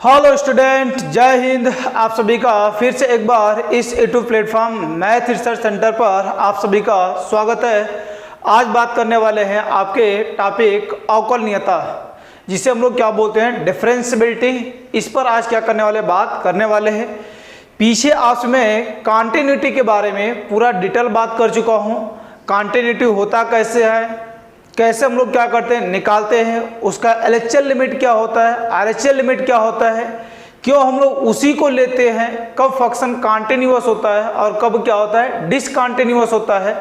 Hello student, जय हिंद। आप सभी का फिर से एक बार इस YouTube platform math research centre पर आप सभी का स्वागत है। आज बात करने वाले हैं आपके टॉपिक अवकलनीयता, जिसे हम लोग क्या बोलते हैं, डिफरेंशियबिलिटी। इस पर आज क्या करने वाले, बात करने वाले हैं। पीछे आज मैं कॉन्टिन्यूटी के बारे में पूरा डिटेल बात कर चुका हूँ। कॉन्टिन्यूटी होता कैसे है, कैसे हम लोग क्या करते हैं, निकालते हैं, उसका एलएचएल लिमिट क्या होता है, आरएचएल लिमिट क्या होता है, क्यों हम लोग उसी को लेते हैं, कब फंक्शन कॉन्टिन्यूअस होता है और कब क्या होता है, डिसकंटिन्यूअस होता है,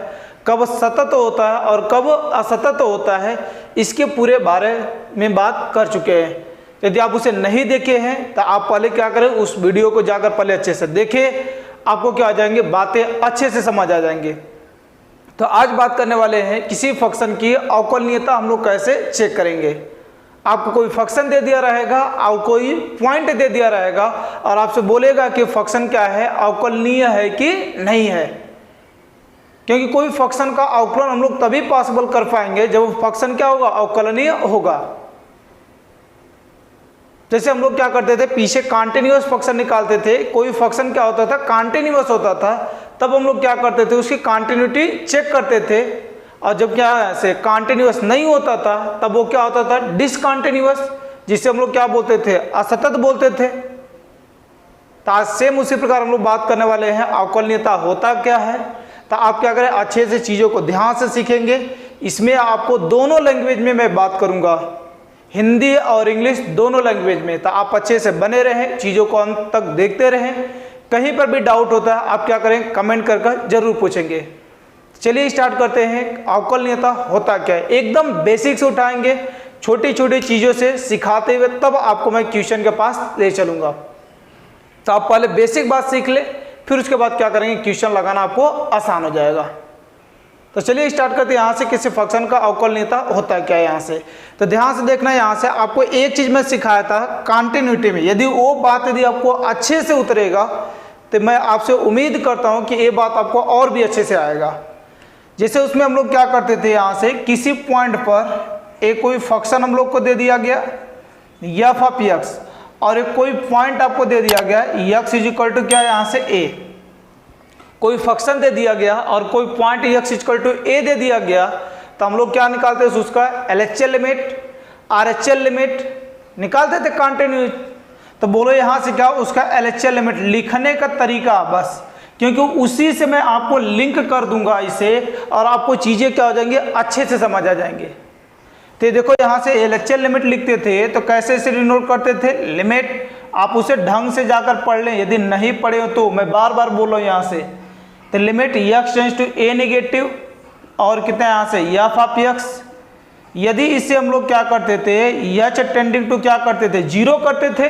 कब सतत होता है और कब असतत होता है, इसके पूरे बारे में बात कर चुके हैं। यदि आप उसे नहीं देखे हैं तो आप पहले क्या करें, उस वीडियो को जाकर पहले अच्छे से देखें, आपको क्या आ जाएंगे, बातें अच्छे से समझ आ जाएंगे। तो आज बात करने वाले हैं किसी फंक्शन की अवकलनीयता हम लोग कैसे चेक करेंगे। आपको कोई फंक्शन दे दिया रहेगा और कोई पॉइंट दे दिया रहेगा और आपसे बोलेगा कि फंक्शन क्या है, अवकलनीय है कि नहीं है। क्योंकि कोई फंक्शन का अवकलन हम लोग तभी पॉसिबल कर पाएंगे जब फंक्शन क्या होगा, अवकलनीय होगा। जैसे हम लोग क्या करते थे, पीछे कॉन्टिन्यूअस फंक्शन निकालते थे, कोई फंक्शन क्या होता था, कॉन्टिन्यूअस होता था, तब हम लोग क्या करते थे, उसकी कॉन्टिन्यूटी चेक करते थे। और जब क्या से कॉन्टिन्यूअस नहीं होता था तब वो क्या होता था, डिसकंटिन्यूअस, जिसे हम लोग क्या बोलते थे, असतत बोलते थे। तो आज सेम उसी प्रकार हम लोग बात करने वाले हैं अवकलनीयता होता क्या है। तो आप क्या करें, अच्छे से चीज़ों को ध्यान से सीखेंगे। इसमें आपको दोनों लैंग्वेज में मैं बात करूँगा, हिंदी और इंग्लिश दोनों लैंग्वेज में। तो आप अच्छे से बने रहें, चीज़ों को अंत तक देखते रहें। कहीं पर भी डाउट होता है आप क्या करें, कमेंट कर जरूर पूछेंगे। चलिए स्टार्ट करते हैं, अवकलनीयता होता क्या है। एकदम बेसिक से उठाएंगे, छोटी छोटी चीज़ों से सिखाते हुए, तब आपको मैं क्वेश्चन के पास ले चलूँगा। तो आप पहले बेसिक बात सीख ले, फिर उसके बाद क्या करेंगे, क्वेश्चन लगाना आपको आसान हो जाएगा। तो चलिए स्टार्ट करते हैं यहाँ से, किसी फंक्शन का अवकलनीयता होता क्या है यहाँ से। तो ध्यान से देखना, यहाँ से आपको एक चीज़ मैं सिखाया था कॉन्टिन्यूटी में। यदि वो बात यदि आपको अच्छे से उतरेगा तो मैं आपसे उम्मीद करता हूँ कि ये बात आपको और भी अच्छे से आएगा। जैसे उसमें हम लोग क्या करते थे, यहाँ से किसी पॉइंट पर एक कोई फंक्शन हम लोग को दे दिया गया एफ ऑफ एक्स, और एक कोई पॉइंट आपको दे दिया गया एक्स इज इक्वल टू क्या, यहाँ से ए। कोई फंक्शन दे दिया गया और कोई पॉइंट एक्स इक्वल टू ए दे दिया गया, तो हम लोग क्या निकालते हैं, उसका एलएचएल लिमिट, आरएचएल लिमिट निकालते थे कॉन्टिन्यू। तो बोलो यहाँ से क्या, उसका एलएचएल लिमिट लिखने का तरीका बस, क्योंकि उसी से मैं आपको लिंक कर दूंगा इसे, और आपको चीज़ें क्या हो जाएंगी, अच्छे से समझ आ जाएंगे। तो देखो यहाँ से एलएचएल लिमिट लिखते थे तो कैसे इसे डिनोट करते थे, लिमिट। आप उसे ढंग से जाकर पढ़ लें, यदि नहीं पढ़े हो तो मैं बार बार बोल रहा हूँ यहाँ से। तो limit x tends to a negative और कितना यहाँ से एफ ऑफ एक्स। यदि इससे हम लोग क्या करते थे, एच टेंडिंग टू क्या करते थे, जीरो करते थे,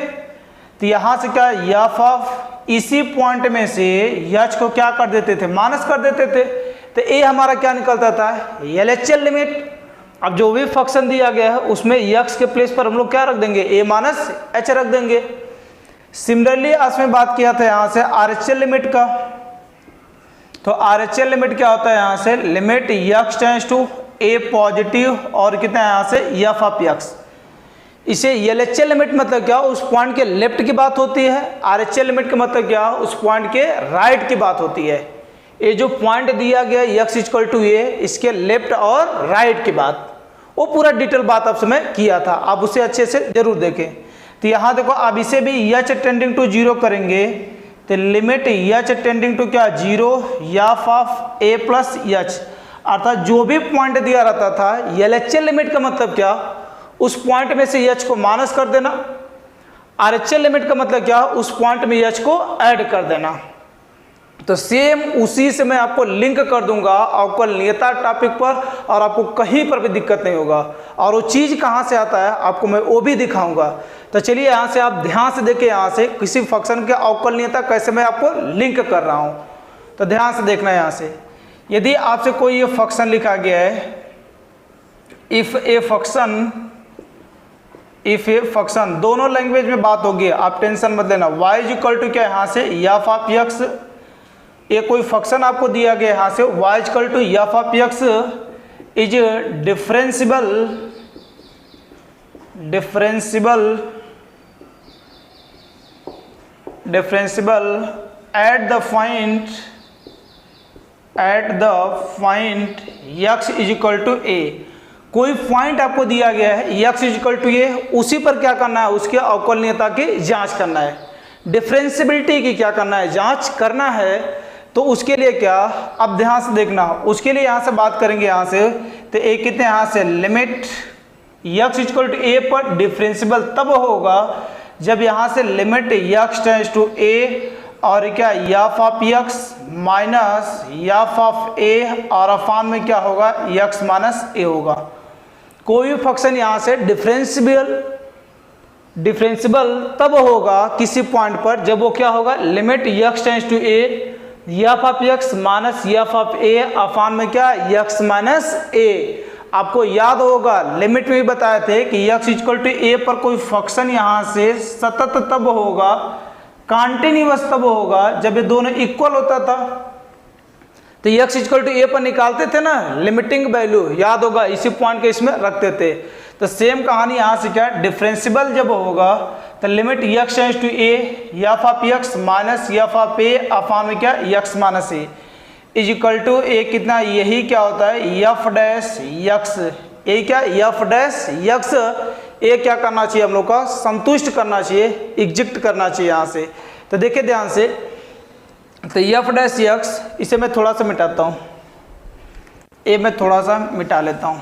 तो यहाँ से क्या एफ ऑफ इसी पॉइंट में से एच को क्या कर देते थे, माइनस कर देते थे। तो ए हमारा क्या निकलता था, एलएचएल लिमिट। अब जो भी फंक्शन दिया गया है उसमें एक्स के प्लेस पर हम लोग क्या रख देंगे, ए माइनस एच रख देंगे। सिमिलरली आज में बात किया था यहाँ से आरएचएल लिमिट का। तो आरएचएल लिमिट क्या होता है, यहाँ से limit x tends to a positive और कितना यहाँ से एफ ऑफ एक्स। इसे एलएचएल लिमिट मतलब क्या, उस पॉइंट के लेफ्ट की बात होती है। आरएचएल लिमिट का मतलब क्या, उस पॉइंट के राइट की बात होती है। ये जो पॉइंट दिया गया एक्स इक्वल टू ए, इसके लेफ्ट और राइट की बात, वो पूरा डिटेल बात आपसे मैं किया था, आप उसे अच्छे से जरूर देखें। तो यहाँ देखो, अब इसे भी एच टेंडिंग टू जीरो करेंगे तो लिमिट एच टेंडिंग टू क्या, zero F of a plus H. अर्थात जो भी पॉइंट दिया रहता था, एलएचएल लिमिट का मतलब क्या, उस पॉइंट में से एच को माइनस कर देना। आरएचएल लिमिट का मतलब क्या, उस पॉइंट में एच को ऐड कर देना। तो सेम उसी से मैं आपको लिंक कर दूंगा अवकलनीयता टॉपिक पर, और आपको कहीं पर भी दिक्कत नहीं होगा। और वो चीज़ कहाँ से आता है आपको मैं वो भी दिखाऊंगा। तो चलिए यहाँ से आप ध्यान से देखें, यहाँ से किसी फंक्शन के अवकलनीयता कैसे मैं आपको लिंक कर रहा हूँ। तो ध्यान से देखना, यहाँ से यदि आपसे कोई ये फंक्शन लिखा गया है, इफ ए फंक्शन, दोनों लैंग्वेज में बात होगी, आप टेंशन मत लेना। y इज इक्वल टू क्या, यहाँ से एफ ऑफ एक्स। ये कोई फंक्शन आपको दिया गया यहाँ से y equal to f of x is differentiable differential at the point x is equal to a. कोई पॉइंट आपको दिया गया है x is equal to a, उसी पर क्या करना है, उसके अवकलनीयता की जांच करना है, डिफरेंशियबिलिटी की क्या करना है, जांच करना है। तो उसके लिए क्या, अब ध्यान से देखना, उसके लिए यहाँ से बात करेंगे यहाँ से, तो एक कितने यहाँ से limit x equal to a पर डिफरेंशियल तब होगा जब यहाँ से limit x tends to a और क्या f of x minus f of a और अफान में क्या होगा x माइनस ए होगा। कोई भी फंक्शन यहाँ से डिफरेंशियल तब होगा किसी पॉइंट पर जब वो क्या होगा, limit x tends to a f of x minus f of a upon में क्या x माइनस ए। आपको याद होगा लिमिट में भी बताए थे कि x इक्वल टू ए पर कोई फंक्शन यहाँ से सतत तब होगा, कॉन्टिन्यूअस तब होगा जब ये दोनों इक्वल होता था। तो x इक्वल टू ए पर निकालते थे ना लिमिटिंग वैल्यू, याद होगा इसी पॉइंट के इसमें रखते थे। तो सेम कहानी यहाँ से क्या, डिफरेंशियल जब होगा तो limit x tends to a f of x minus f of a upon में क्या x minus a is equal to a कितना, यही क्या होता है एफ डैश एक्स। ए क्या, एफ डैश एक्स। ए क्या करना चाहिए हम लोग का, संतुष्ट करना चाहिए, एग्जिस्ट करना चाहिए यहाँ से। तो देखिए ध्यान से, तो एफ डैश एक्स, इसे मैं थोड़ा सा मिटाता हूँ, ए मैं थोड़ा सा मिटा लेता हूँ।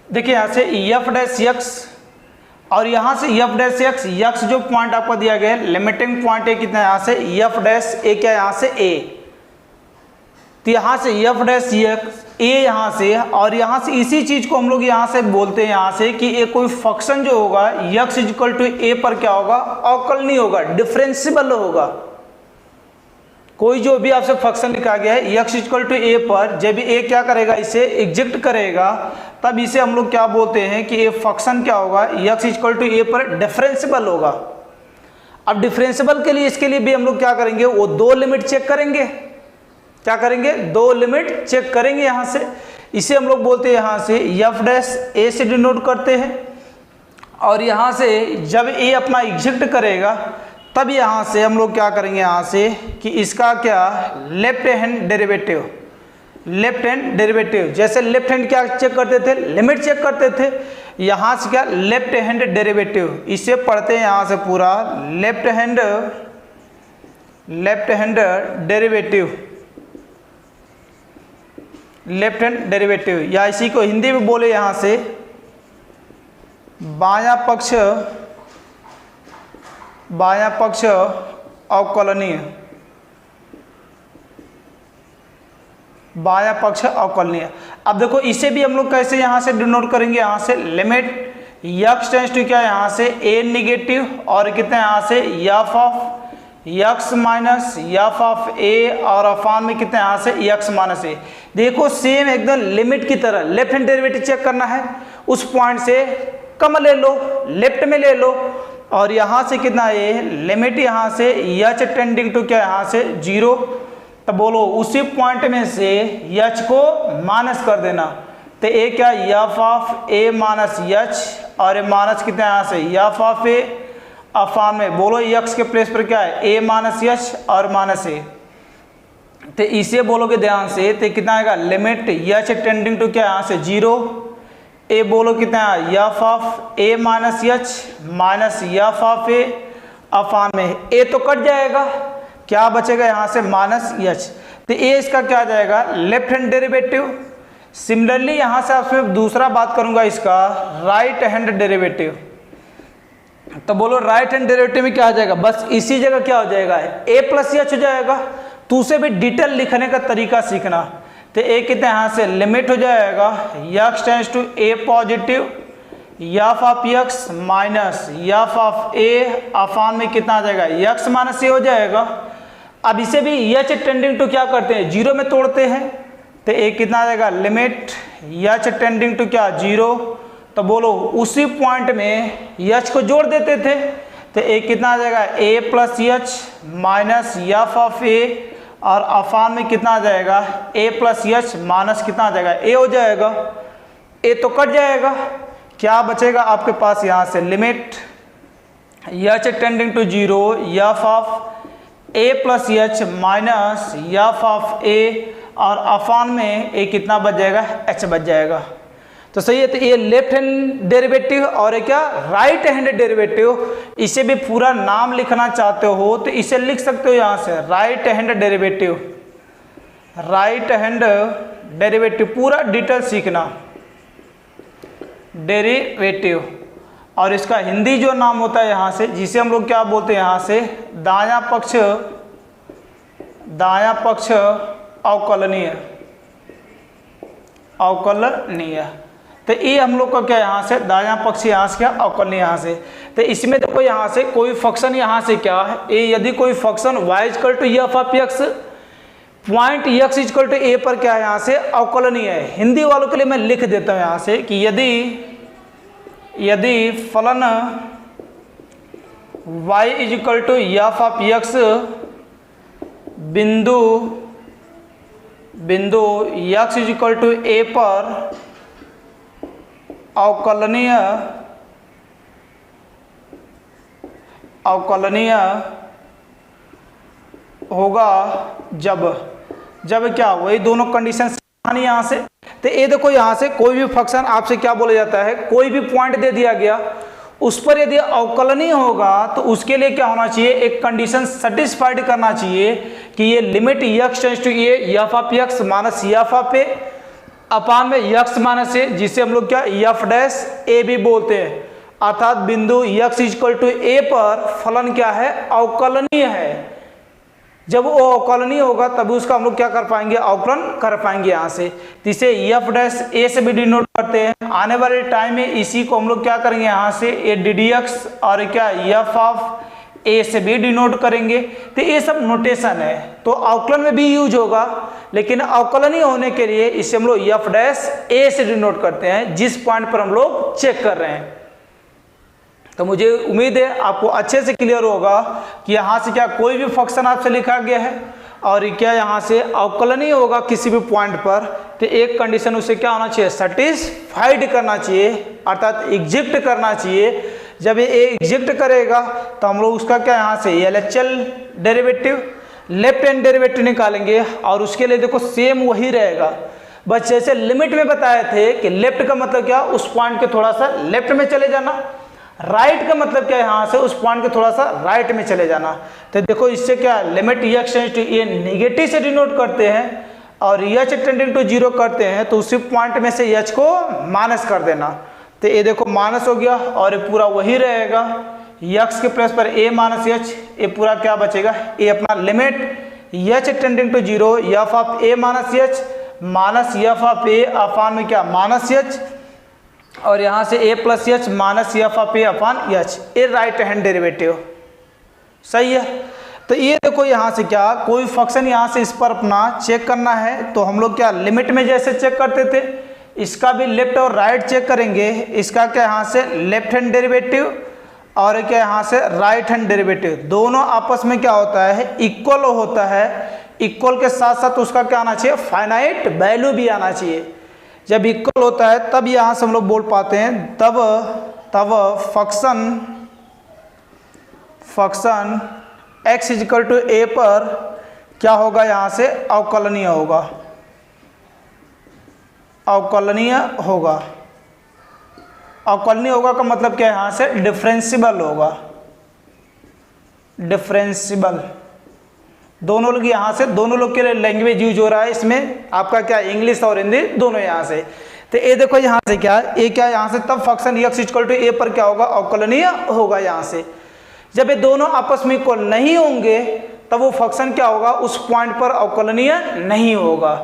देखिए यहाँ से एफ डैश एक्स और यहाँ से एफ डैश एक्स, एक्स जो पॉइंट आपको दिया गया है लिमिटिंग पॉइंट है कितना, यहाँ से एफ डैश ए क्या, यहाँ से ए। तो यहाँ से एफ डैश एक्स ए यहाँ से, और यहाँ से इसी चीज को हम लोग यहाँ से बोलते हैं यहाँ से कि ये कोई फंक्शन जो होगा एक्स इक्वल टू ए पर क्या होगा, अवकलनीय होगा, डिफरेंशियल होगा। कोई जो भी आपसे फंक्शन लिखा गया है x इक्वल टू ए पर, जब a क्या करेगा, इसे एग्जिस्ट करेगा, तब इसे हम लोग क्या बोलते हैं कि ये फंक्शन क्या होगा, x इक्वल टू ए पर डिफरेंशियल होगा। अब डिफरेंशियल के लिए इसके लिए भी हम लोग क्या करेंगे, वो दो लिमिट चेक करेंगे। क्या करेंगे, दो लिमिट चेक करेंगे यहाँ से। इसे हम लोग बोलते हैं यहाँ से एफ डैश ए से डिनोट करते हैं, और यहाँ से जब a अपना एग्जिस्ट करेगा तब यहाँ से हम लोग क्या करेंगे यहाँ से कि इसका क्या लेफ्ट हैंड डेरिवेटिव, जैसे लेफ्ट हैंड क्या चेक करते थे, लिमिट चेक करते थे, यहाँ से क्या लेफ्ट हैंड डेरिवेटिव, इसे पढ़ते हैं यहाँ से पूरा लेफ्ट हैंड डेरिवेटिव, या इसी को हिंदी में बोले यहाँ से बायां पक्ष अवकलनीय, बायां पक्ष अवकलनीय। अब देखो इसे भी हम लोग कैसे यहाँ से डिनोट करेंगे, यहाँ से लिमिट x टेंड्स टू क्या, यहाँ से a निगेटिव और कितना यहाँ से f of x minus f of a और अफान में कितना यहाँ से x माइनस a। देखो सेम एकदम लिमिट की तरह लेफ्ट हैंड डेरिवेटिव चेक करना है, उस पॉइंट से कम ले लो, लेफ्ट में ले लो, और यहाँ से कितना है लिमिट यहाँ से h टेंडिंग टू क्या, यहाँ से 0। तो बोलो उसी पॉइंट में से h को माइनस कर देना, तो a क्या f of a minus h और a माइनस कितना यहाँ से एफ ऑफ a अफान में बोलो x के प्लेस पर क्या है a माइनस h और माइनस a। तो इसे बोलोगे ध्यान से, तो कितना आएगा लिमिट h टेंडिंग टू क्या यहाँ से 0, ए बोलो कितना है f of a minus h minus f of a upon में ए तो कट जाएगा, क्या बचेगा यहाँ से माइनस एच। तो ए इसका क्या आ जाएगा लेफ्ट हैंड डेरिवेटिव। सिमिलरली यहाँ से आपसे दूसरा बात करूंगा इसका राइट हैंड डेरिवेटिव। तो बोलो राइट हैंड डेरिवेटिव में क्या आ जाएगा, बस इसी जगह क्या हो जाएगा ए प्लस एच हो जाएगा। तो उसे भी डिटेल लिखने का तरीका सीखना। तो ए कितने यहाँ से लिमिट हो जाएगा x tends to a positive f of x minus f of a upon में कितना आ जाएगा x माइनस ए हो जाएगा। अब इसे भी h टेंडिंग टू क्या करते हैं 0 में तोड़ते हैं, तो ए कितना आ जाएगा लिमिट h टेंडिंग टू क्या 0। तो बोलो उसी पॉइंट में h को जोड़ देते थे, तो ए कितना आ जाएगा a plus h minus f of a और अफान में कितना आ जाएगा, ए प्लस एच माइनस कितना आ जाएगा, ए हो जाएगा। ए तो कट जाएगा, क्या बचेगा आपके पास यहाँ से, limit h tending to 0 f of a plus h minus f of a, और अफान में ए कितना बच जाएगा, एच बच जाएगा। तो सही है। तो ये लेफ्ट हैंड डेरिवेटिव और ये क्या, राइट हैंड डेरिवेटिव। इसे भी पूरा नाम लिखना चाहते हो तो इसे लिख सकते हो यहाँ से, right hand derivative, right hand derivative, पूरा डिटेल सीखना, डेरिवेटिव। और इसका हिंदी जो नाम होता है यहाँ से, जिसे हम लोग क्या बोलते हैं यहाँ से, दायां पक्ष अवकलनीय, अवकलनीय। तो ये हम लोग का क्या यहाँ से, दायां पक्ष यहाँ से क्या, अवकलनीय यहाँ से। तो इसमें देखो यहाँ से कोई फंक्शन यहाँ से क्या है, ए, यदि कोई function y equal to f of x, point x equal to a पर क्या है यहाँ से, अवकलनीय है। हिंदी वालों के लिए मैं लिख देता हूँ यहाँ से कि यदि फलन y equal to f of x बिंदु x इक्वल टू ए पर अवकलनीय होगा, जब क्या, वही दोनों कंडीशन यहाँ से। तो ये देखो यहाँ से कोई भी फंक्शन आपसे क्या बोला जाता है, कोई भी पॉइंट दे दिया गया, उस पर यदि अवकलनीय होगा तो उसके लिए क्या होना चाहिए, एक कंडीशन सेटिस्फाइड करना चाहिए कि ये limit x tends to a f of x minus f of a अपान में x माइनस ए, जिसे हम लोग क्या एफ डैश ए भी बोलते हैं। अर्थात बिंदु x इक्वल टू ए पर फलन क्या है, अवकलनीय है। जब वो अवकलनीय होगा तभी उसका हम लोग क्या कर पाएंगे, अवकलन कर पाएंगे यहाँ से। तो इसे एफ डैश ए से भी डिनोट करते हैं। आने वाले टाइम में इसी को हम लोग क्या करेंगे यहाँ से, ए डी डी एक्स और क्या एफ ऑफ ए से भी डिनोट करेंगे। तो ये सब नोटेशन है, तो अवकलन में भी यूज होगा, लेकिन अवकलनीय होने के लिए इसे हम लोग एफ डैश ए से डिनोट करते हैं, जिस पॉइंट पर हम लोग चेक कर रहे हैं। तो मुझे उम्मीद है आपको अच्छे से क्लियर होगा कि यहाँ से क्या कोई भी फंक्शन आपसे लिखा गया है और क्या यहाँ से अवकलनीय होगा किसी भी पॉइंट पर, तो एक कंडीशन उसे क्या होना चाहिए, सेटिस्फाइड करना चाहिए, अर्थात एग्जिस्ट करना चाहिए। जब ये एग्जिस्ट करेगा तो हम लोग उसका क्या यहाँ से LHL derivative, left hand derivative निकालेंगे। और उसके लिए देखो सेम वही रहेगा, बस जैसे लिमिट में बताए थे कि लेफ्ट का मतलब क्या, उस पॉइंट के थोड़ा सा लेफ्ट में चले जाना, राइट का मतलब क्या है, यहाँ से उस पॉइंट के थोड़ा सा राइट में चले जाना। तो देखो इससे क्या, limit x tends to a negative से डिनोट करते हैं और h टेंडिंग टू 0 करते हैं, तो उसी पॉइंट में से h को माइनस कर देना। तो ये देखो माइनस हो गया और ये पूरा वही रहेगा, x के प्लेस पर a माइनस h, ये पूरा क्या बचेगा, ये अपना limit h tending to 0 f of a minus h minus f of a upon में क्या माइनस h, और यहाँ से a plus h minus f of a upon h, a right hand derivative. सही है। तो ये देखो यहाँ से क्या, कोई फंक्शन यहाँ से इस पर अपना चेक करना है तो हम लोग क्या लिमिट में जैसे चेक करते थे, इसका भी लेफ्ट और राइट चेक करेंगे। इसका क्या यहाँ से लेफ्ट हैंड डेरिवेटिव और क्या यहाँ से राइट हैंड डेरिवेटिव, दोनों आपस में क्या होता है, इक्वल होता है। इक्वल के साथ साथ उसका क्या आना चाहिए, फाइनाइट वैल्यू भी आना चाहिए। जब इक्वल होता है तब यहाँ से हम लोग बोल पाते हैं, तब function x equal to a पर क्या होगा, यहाँ से अवकलनीय होगा, अवकलनीय होगा। अवकलनीय होगा का मतलब क्या है, यहाँ से डिफरेंशिबल होगा, डिफरेंशिबल। दोनों लोग यहाँ से, दोनों लोग के लिए लैंग्वेज यूज हो रहा है इसमें, आपका क्या इंग्लिश और हिंदी दोनों यहाँ से। तो ये देखो यहाँ से क्या, ये क्या यहाँ से, तब function x equal to a पर क्या होगा, अवकलनीय होगा। यहाँ से जब ये दोनों आपस में इक्वल नहीं होंगे तब वो फंक्शन क्या होगा, उस पॉइंट पर अवकलनीय नहीं होगा।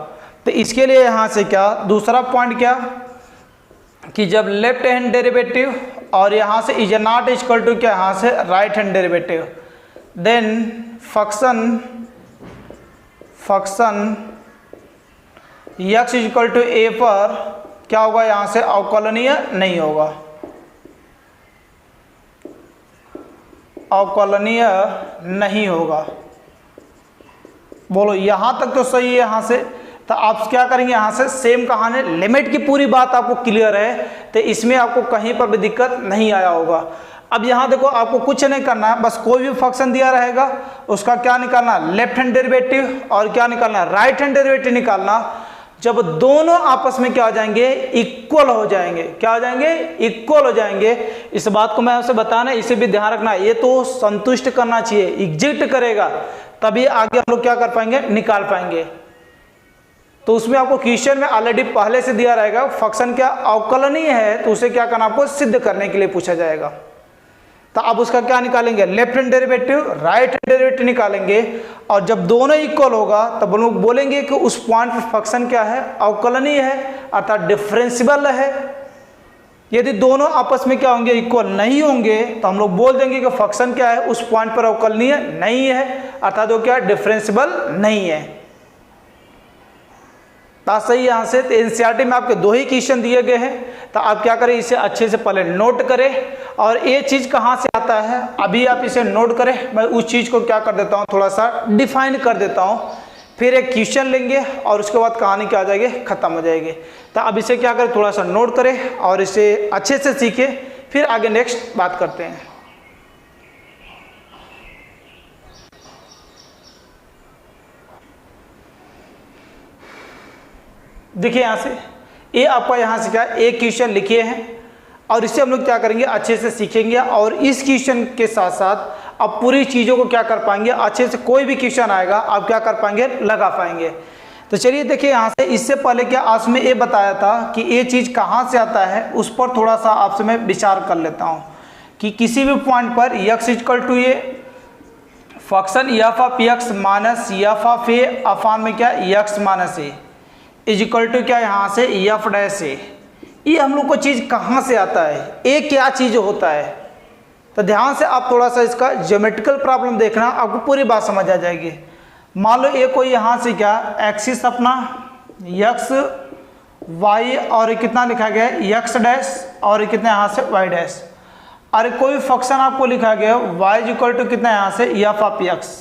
तो इसके लिए यहाँ से क्या, दूसरा पॉइंट क्या कि जब लेफ्ट हैंड डेरिवेटिव और यहाँ से इज नॉट इक्वल टू क्या, यहाँ से right hand derivative, then function x equal to a पर क्या होगा, यहाँ से अवकलनीय नहीं होगा, अवकलनीय नहीं होगा। बोलो यहाँ तक तो सही है। यहाँ से तो आप क्या करेंगे, यहाँ से सेम कहानी, लिमिट की पूरी बात आपको क्लियर है, तो इसमें आपको कहीं पर भी दिक्कत नहीं आया होगा। अब यहाँ देखो, आपको कुछ नहीं करना है, बस कोई भी फंक्शन दिया रहेगा उसका क्या निकालना, लेफ्ट हैंड डेरिवेटिव, और क्या निकालना, राइट हैंड डेरिवेटिव निकालना। जब दोनों आपस में क्या हो जाएंगे, इक्वल हो जाएंगे, क्या हो जाएंगे, इक्वल हो जाएंगे। इस बात को मैं आपसे बताना, इसे भी ध्यान रखना, ये तो संतुष्ट करना चाहिए, एग्जिस्ट करेगा तभी आगे हम लोग क्या कर पाएंगे, निकाल पाएंगे। तो उसमें आपको क्वेश्चन में ऑलरेडी पहले से दिया रहेगा फंक्शन क्या अवकलनीय है, तो उसे क्या करना, आपको सिद्ध करने के लिए पूछा जाएगा। तो आप उसका क्या निकालेंगे, left hand derivative, right hand derivative निकालेंगे, और जब दोनों इक्वल होगा तब हम लोग बोलेंगे कि उस पॉइंट पर फंक्शन क्या है, अवकलनीय है, अर्थात डिफरेंशिबल है। यदि दोनों आपस में क्या होंगे, इक्वल नहीं होंगे, तो हम लोग बोल देंगे कि फंक्शन क्या है, उस पॉइंट पर अवकलनीय नहीं है, अर्थात वो क्या, डिफरेंशिबल नहीं है। बात सही है। यहाँ से तो एनसीईआरटी में आपके 2 ही क्वेश्चन दिए गए हैं, तो आप क्या करें, इसे अच्छे से पहले नोट करें, और ये चीज़ कहाँ से आता है अभी आप इसे नोट करें। मैं उस चीज़ को क्या कर देता हूँ, थोड़ा सा डिफाइन कर देता हूँ, फिर एक क्वेश्चन लेंगे और उसके बाद कहानी क्या हो जाएगी, खत्म हो जाएगी। तो अब इसे क्या करें, थोड़ा सा नोट करें और इसे अच्छे से सीखें, फिर आगे नेक्स्ट बात करते हैं। देखिए यहाँ से ये आपका यहाँ से क्या, एक क्वेश्चन लिखे हैं और इसे हम लोग क्या करेंगे, अच्छे से सीखेंगे, और इस क्वेश्चन के साथ साथ आप पूरी चीज़ों को क्या कर पाएंगे, अच्छे से कोई भी क्वेश्चन आएगा आप क्या कर पाएंगे, लगा पाएंगे। तो चलिए देखिए यहाँ से, इससे पहले क्या आज में ये बताया था कि ये चीज़ कहाँ से आता है, उस पर थोड़ा सा आपसे मैं विचार कर लेता हूँ कि किसी भी पॉइंट पर x इक्वल टू ये function f of x minus f of a अपान में क्या, x minus a is equal to क्या, यहाँ से एफ डैश ए। ये हम लोग को चीज़ कहाँ से आता है, ए क्या चीज़ होता है। तो ध्यान से आप थोड़ा सा इसका ज्योमेट्रिकल प्रॉब्लम देखना, आपको पूरी बात समझ आ जाएगी। मान लो ये कोई यहाँ से क्या, एक्सिस अपना एक्स वाई और कितना लिखा गया है, एक्स डैश, और कितना यहाँ से वाई डैश, और कोई फंक्शन आपको लिखा गया है वाई इक्वल टू कितना यहाँ से एफ ऑफ एक्स।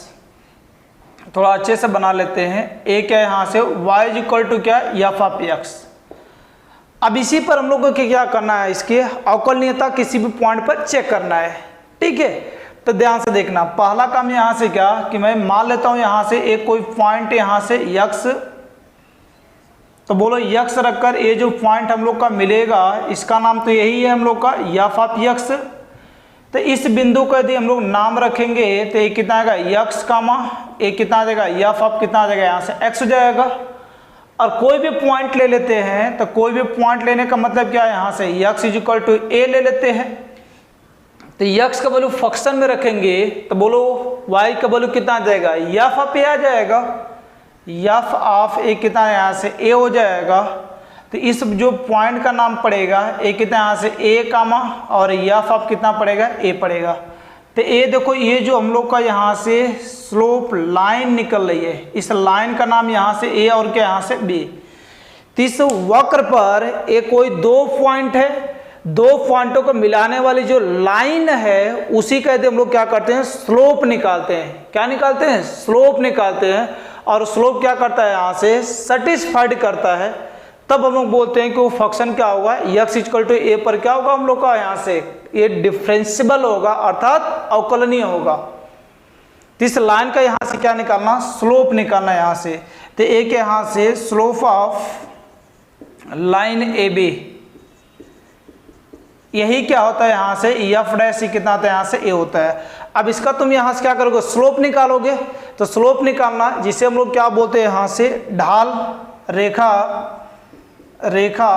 थोड़ा अच्छे से बना लेते हैं, ए क्या यहाँ से वाई इक्वल टू क्या, एफ ऑफ एक्स। अब इसी पर हम लोग को क्या करना है, इसकी अवकलनीयता किसी भी पॉइंट पर चेक करना है, ठीक है। तो ध्यान से देखना, पहला काम यहाँ से क्या कि मैं मान लेता हूँ यहाँ से एक कोई पॉइंट यहाँ से यक्स, तो बोलो यक्स रखकर ये जो पॉइंट हम लोग का मिलेगा इसका नाम तो यही है हम लोग का एफ ऑफ यक्स। तो इस बिंदु का यदि हम लोग नाम रखेंगे तो ये कितना आएगा, यक्स कामा ये कितना आ जाएगा, एफ ऑफ कितना आ जाएगा, यहाँ से एक्स हो जाएगा। और कोई भी पॉइंट ले लेते हैं, तो कोई भी पॉइंट लेने का मतलब क्या है, यहाँ से एक्स इज इक्वल टू ए ले लेते हैं, तो एक्स का वैल्यू फंक्शन में रखेंगे तो बोलो वाई का वैल्यू कितना आ जाएगा, एफ ऑफ ए आ जाएगा, एफ ऑफ ए कितना यहाँ से ए हो जाएगा। तो इस जो पॉइंट का नाम पड़ेगा ए कितना यहाँ से ए कामा, और एफ ऑफ कितना पड़ेगा, ए पड़ेगा। तो ये देखो ये जो हम लोग का यहाँ से स्लोप लाइन निकल रही है, इस लाइन का नाम यहाँ से ए और क्या यहाँ से बी। तो इस वक्र पर एक कोई 2 पॉइंट है, 2 पॉइंटों को मिलाने वाली जो लाइन है उसी का यदि हम लोग क्या करते हैं, स्लोप निकालते हैं। क्या निकालते हैं, स्लोप निकालते हैं। और स्लोप क्या करता है, यहाँ से सेटिस्फाइड करता है, तब हम लोग बोलते हैं कि वो फंक्शन क्या होगा, एक्स इक्वल टू ए पर क्या होगा हम लोग का, यहाँ से ये डिफरेंशिबल होगा, अर्थात अवकलनीय होगा। तो इस लाइन का यहाँ से क्या निकालना, स्लोप निकालना यहाँ से। तो ए के यहाँ से slope of line a b, यही क्या होता है यहाँ से एफ डैश कितना आता है, यहाँ से ए होता है। अब इसका तुम यहाँ से क्या करोगे, स्लोप निकालोगे। तो स्लोप निकालना जिसे हम लोग क्या बोलते हैं, यहाँ से ढाल रेखा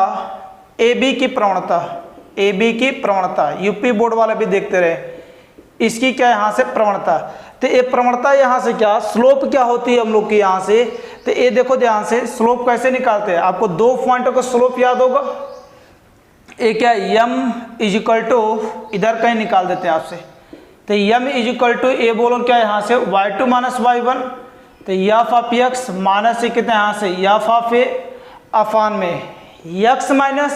ए बी की प्रवणता, ए बी की प्रवणता, यूपी बोर्ड वाले भी देखते रहे, इसकी क्या यहाँ से प्रवणता। तो ये प्रवणता यहाँ से क्या, स्लोप क्या होती है हम लोग की यहाँ से। तो ये देखो ध्यान से स्लोप कैसे निकालते हैं, आपको 2 पॉइंटों का स्लोप याद होगा। एक क्या यम इज इक्वल टू, इधर कहीं निकाल देते हैं आपसे, तो यम इज इक्वल टू ए बोलो क्या यहाँ से y2 माइनस y1, तो एफ ऑफ एक्स माइनस से कितना यहाँ से एफ ऑफ ए अपान में x माइनस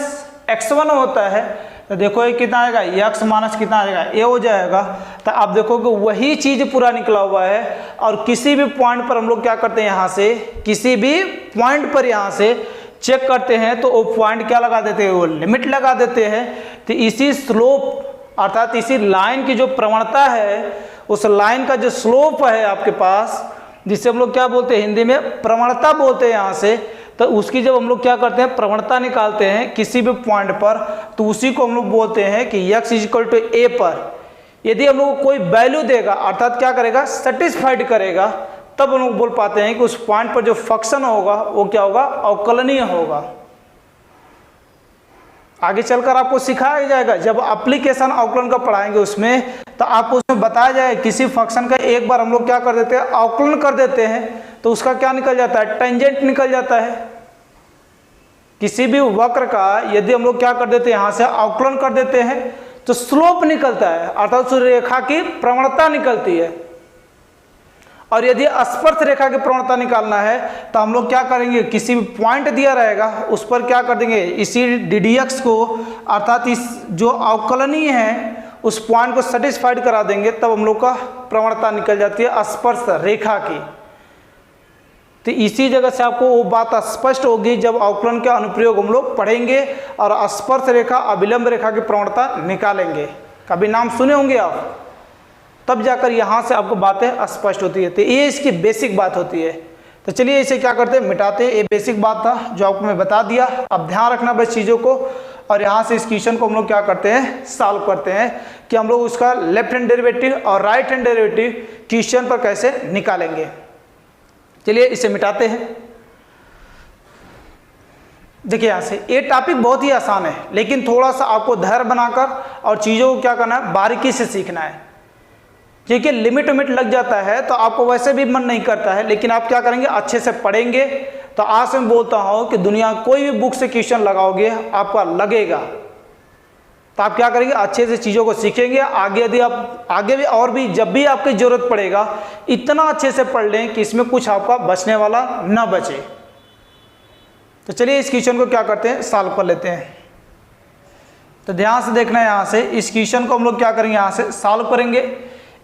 x1 होता है। तो देखो ये कितना आएगा, यक्स माइनस कितना आएगा, ए हो जाएगा। तो आप देखोगे वही चीज पूरा निकला हुआ है, और किसी भी पॉइंट पर हम लोग क्या करते हैं, यहाँ से किसी भी पॉइंट पर यहाँ से चेक करते हैं तो वो पॉइंट क्या लगा देते हैं, वो लिमिट लगा देते हैं। तो इसी स्लोप अर्थात इसी लाइन की जो प्रवणता है, उस लाइन का जो स्लोप है आपके पास, जिसे हम लोग क्या बोलते हैं हिंदी में प्रवणता बोलते हैं यहाँ से, तो उसकी जब हम लोग क्या करते हैं प्रवणता निकालते हैं किसी भी पॉइंट पर, तो उसी को हम लोग बोलते हैं कि x इक्वल टू ए पर यदि हम लोग को कोई वैल्यू देगा अर्थात क्या करेगा, सेटिस्फाइड करेगा, तब हम लोग बोल पाते हैं कि उस पॉइंट पर जो फंक्शन होगा वो क्या होगा, अवकलनीय होगा। आगे चलकर आपको सिखाया जाएगा, जब एप्लीकेशन अवकलन का पढ़ाएंगे उसमें, तो आपको उसमें बताया जाए किसी फंक्शन का एक बार हम लोग क्या कर देते हैं, अवकलन कर देते हैं, तो उसका क्या निकल जाता है, टेंजेंट निकल जाता है। किसी भी वक्र का यदि हम लोग क्या कर देते हैं, यहाँ से अवकलन कर देते हैं तो स्लोप निकलता है अर्थात उस रेखा की प्रवणता निकलती है। और यदि स्पर्श रेखा की प्रवणता निकालना है तो हम लोग क्या करेंगे, किसी भी पॉइंट दिया रहेगा उस पर क्या कर देंगे, इसी ddx को अर्थात इस जो अवकलनीय है उस पॉइंट को सेटिस्फाइड करा देंगे, तब हम लोग का प्रवणता निकल जाती है स्पर्श रेखा की। तो इसी जगह से आपको वो बात स्पष्ट होगी जब अवकलन के अनुप्रयोग हम लोग पढ़ेंगे और स्पर्श रेखा अभिलंब रेखा की प्रवणता निकालेंगे। कभी नाम सुने होंगे आप, तब जाकर यहाँ से आपको बातें स्पष्ट होती है। तो ये इसकी बेसिक बात होती है। तो चलिए इसे क्या करते हैं, मिटाते हैं। ये बेसिक बात था जो आपको मैं बता दिया। अब ध्यान रखना बस चीज़ों को, और यहाँ से इस क्वेश्चन को हम लोग क्या करते हैं, सॉल्व करते हैं कि हम लोग उसका लेफ्ट हैंड डेरिवेटिव और राइट हैंड डेरिवेटिव क्वेश्चन पर कैसे निकालेंगे। चलिए इसे मिटाते हैं। देखिए यहाँ से ये टॉपिक बहुत ही आसान है, लेकिन थोड़ा सा आपको धैर्य बनाकर और चीज़ों को क्या करना है, बारीकी से सीखना है। क्योंकि लिमिट लग जाता है तो आपको वैसे भी मन नहीं करता है, लेकिन आप क्या करेंगे, अच्छे से पढ़ेंगे। तो आज मैं बोलता हूँ कि दुनिया कोई भी बुक से क्वेश्चन लगाओगे आपका लगेगा, तो आप क्या करेंगे, अच्छे से चीज़ों को सीखेंगे। आगे यदि आप आगे भी और भी जब भी आपकी ज़रूरत पड़ेगा इतना अच्छे से पढ़ लें कि इसमें कुछ आपका बचने वाला ना बचे। तो चलिए इस क्वेश्चन को क्या करते हैं, सॉल्व कर लेते हैं। तो ध्यान से देखना है, यहाँ से इस क्वेश्चन को हम लोग क्या करेंगे, यहाँ से सॉल्व करेंगे।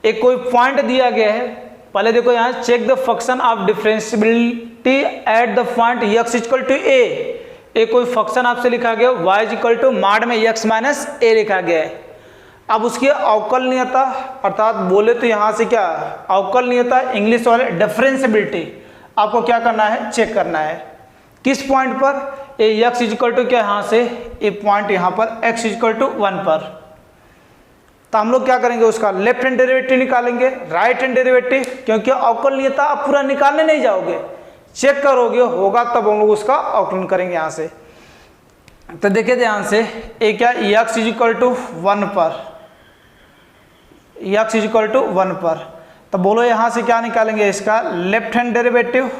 एक कोई पॉइंट दिया गया है, पहले देखो यहाँ check the function of differentiability at the point x equal to a. एक कोई फंक्शन आपसे लिखा गया y इक्वल टू माड में x माइनस ए लिखा गया है। अब उसकी अवकलनीयता अर्थात बोले तो यहाँ से क्या अवकलनीयता इंग्लिश वाले डिफरेंशिएबिलिटी आपको क्या करना है, चेक करना है। किस पॉइंट पर, ए x इक्वल टू क्या, यहाँ से ए पॉइंट यहाँ पर x इक्वल टू 1 पर। तो हम लोग क्या करेंगे, उसका लेफ्ट हैंड डेरिवेटिव निकालेंगे, राइट हैंड डेरिवेटिव, क्योंकि अवकलनीयता आप पूरा निकालने नहीं जाओगे, चेक करोगे होगा तब हम लोग उसका अवकलन करेंगे यहाँ से। तो देखिए ध्यान से, ए क्या x इक्वल टू 1 पर, x इक्वल टू 1 पर। तो बोलो यहाँ से क्या निकालेंगे, इसका लेफ्ट हैंड डेरिवेटिव।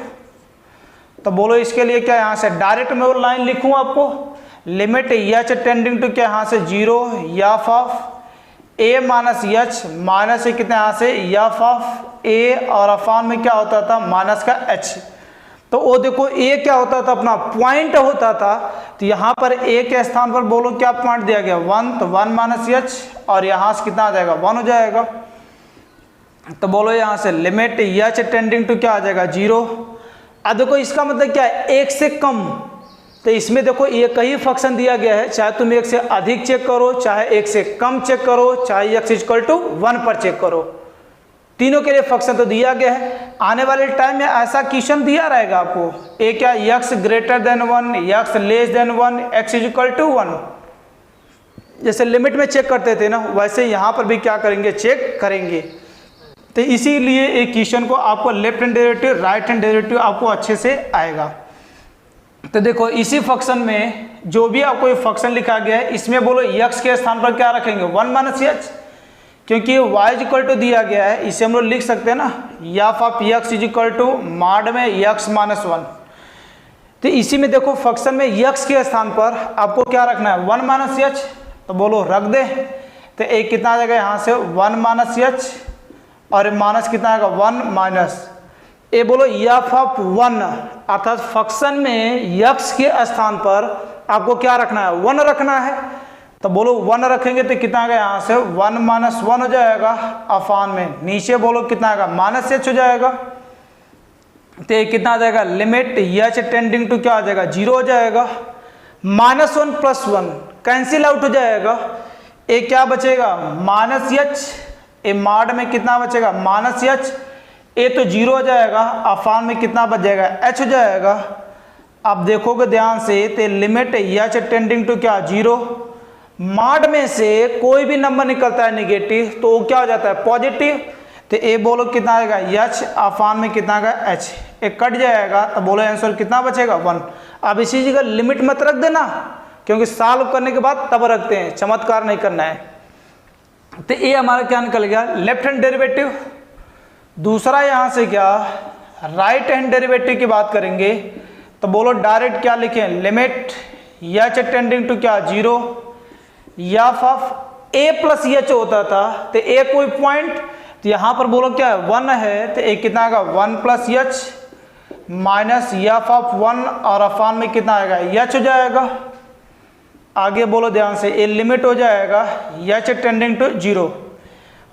तो बोलो इसके लिए क्या, यहाँ से डायरेक्ट मैं वो लाइन लिखूँ आपको, लिमिट h टेंडिंग टू क्या, यहाँ से 0 f of a minus h minus a कितने, यहाँ से एफ ऑफ a और अफान में क्या होता था, माइनस का h। तो वो देखो a क्या होता था, अपना पॉइंट होता था। तो यहाँ पर a के स्थान पर बोलो क्या पॉइंट दिया गया, 1, तो 1 माइनस एच, और यहाँ से कितना आ जाएगा, 1 हो जाएगा। तो बोलो यहाँ से लिमिट h टेंडिंग टू क्या आ जाएगा, 0। अब देखो इसका मतलब क्या है, 1 से कम। तो इसमें देखो ये कई फंक्शन दिया गया है, चाहे तुम 1 से अधिक चेक करो, चाहे 1 से कम चेक करो, चाहे x इक्वल टू 1 पर चेक करो, तीनों के लिए फंक्शन तो दिया गया है। आने वाले टाइम में ऐसा क्वेश्चन दिया रहेगा आपको, ए क्या x greater than 1, x less than 1, x equal to 1। जैसे लिमिट में चेक करते थे ना, वैसे यहाँ पर भी क्या करेंगे, चेक करेंगे। तो इसीलिए एक क्वेश्चन को आपको left hand derivative right hand derivative आपको अच्छे से आएगा। तो देखो इसी फंक्शन में जो भी आपको ये फंक्शन लिखा गया है, इसमें बोलो x के स्थान पर क्या रखेंगे, 1 माइनस एच, क्योंकि y इक्वल टू दिया गया है, इसे हम लोग लिख सकते हैं ना, f of x equal to mod में x माइनस 1। तो इसी में देखो फंक्शन में x के स्थान पर आपको क्या रखना है, 1 माइनस एच। तो बोलो रख दे, तो एक कितना आ जाएगा, यहाँ से 1 माइनस एच, और माइनस कितना आएगा, 1 माइनस ए। बोलो एफ ऑफ 1 अर्थात फंक्शन में x के स्थान पर आपको क्या रखना है, 1 रखना है। तो बोलो 1 रखेंगे तो कितना आएगा यहाँ से 1 माइनस 1 हो जाएगा अफान में, नीचे बोलो कितना आएगा माइनस एच हो जाएगा। तो ये कितना आ जाएगा लिमिट एच टेंडिंग टू क्या आ जाएगा 0 हो जाएगा। -1 + 1 कैंसिल आउट हो जाएगा, ये क्या बचेगा माइनस एच, ए माड में कितना बचेगा माइनस एच, ए तो 0 हो जाएगा, अफान में कितना बच जाएगा एच हो जाएगा। अब देखोगे ध्यान से तो लिमिट एच टेंडिंग टू क्या 0, माड में से कोई भी नंबर निकलता है निगेटिव तो वो क्या हो जाता है पॉजिटिव, तो ए बोलो कितना आएगा एच, अफान में कितना आएगा एच, एक कट जाएगा तो बोलो आंसर कितना बचेगा 1। अब इसी जगह लिमिट मत रख देना क्योंकि सॉल्व करने के बाद तब रखते हैं, चमत्कार नहीं करना है। तो ये हमारा क्या निकल गया लेफ्ट हैंड डेरिवेटिव। दूसरा यहाँ से क्या राइट हैंड डेरिवेटिव की बात करेंगे तो बोलो डायरेक्ट क्या लिखें लिमिट एच टेंडिंग टू क्या 0, f of a plus H होता था तो ए कोई पॉइंट, तो यहाँ पर बोलो क्या है 1 है तो ए कितना आएगा 1 + एच माइनस एफ ऑफ 1 और अफान में कितना आएगा एच हो जाएगा। आगे बोलो ध्यान से ए लिमिट हो जाएगा एच टेंडिंग टू 0,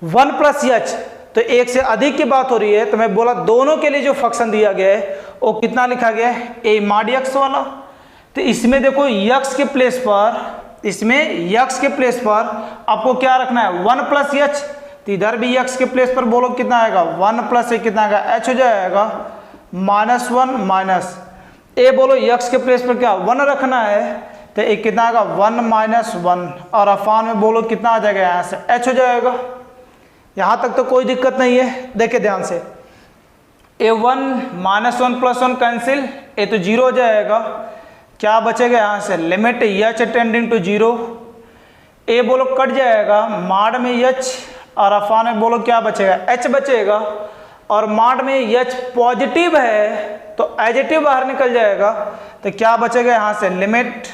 1 + एच तो एक से अधिक की बात हो रही है तो मैं बोला दोनों के लिए जो फंक्शन दिया गया है वो कितना लिखा गया है ए माड एक्स वाला। तो इसमें देखो यक्स के प्लेस पर, इसमें यक्स के प्लेस पर आपको क्या रखना है 1 + एच, तो इधर भी यक्स के प्लेस पर बोलो कितना आएगा 1 + ए कितना आएगा एच हो जाएगा, -1 माइनस ए बोलो यक्स के प्लेस पर क्या 1 रखना है तो ए कितना आएगा 1 - 1 और अफान में बोलो कितना आ जाएगा यहाँ से एच हो जाएगा। यहाँ तक तो कोई दिक्कत नहीं है, देखिए ध्यान से a1 -1 + 1 कैंसिल, ए तो 0 हो जाएगा, क्या बचेगा यहाँ से लिमिट एच टेंडिंग टू 0, ए बोलो कट जाएगा, माड में एच और अफान में बोलो क्या बचेगा एच बचेगा, और माड में एच पॉजिटिव है तो एडिटिव बाहर निकल जाएगा, तो क्या बचेगा यहाँ से लिमिट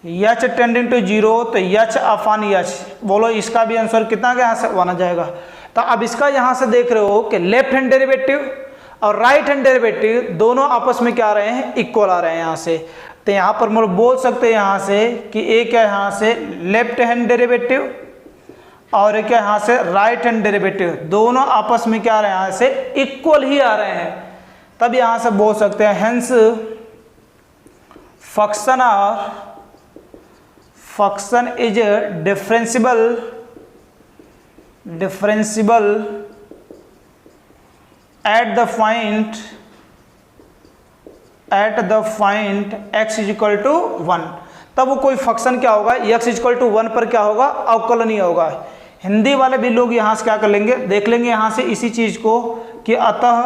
एच टेंडिंग टू 0 तो एच अफान एच, बोलो इसका भी आंसर कितना गया यहाँ से 1 आ जाएगा। तो अब इसका यहाँ से देख रहे हो कि लेफ्ट हैंड डेरिवेटिव और राइट हैंड डेरिवेटिव दोनों आपस में क्या आ रहे हैं इक्वल आ रहे हैं यहाँ से। तो यहाँ पर मतलब बोल सकते हैं यहाँ से कि एक है यहाँ से लेफ्ट हैंड डेरिवेटिव और एक है यहाँ से राइट हैंड डेरिवेटिव, दोनों आपस में क्या आ रहे हैं यहाँ से इक्वल ही आ रहे हैं। तब यहाँ से बोल सकते हैं hence function is differential at the point x = 1। तब वो कोई फंक्शन क्या होगा x = 1 पर क्या होगा अवकलनीय होगा। हिंदी वाले भी लोग यहाँ से क्या कर लेंगे देख लेंगे यहाँ से इसी चीज को कि अतः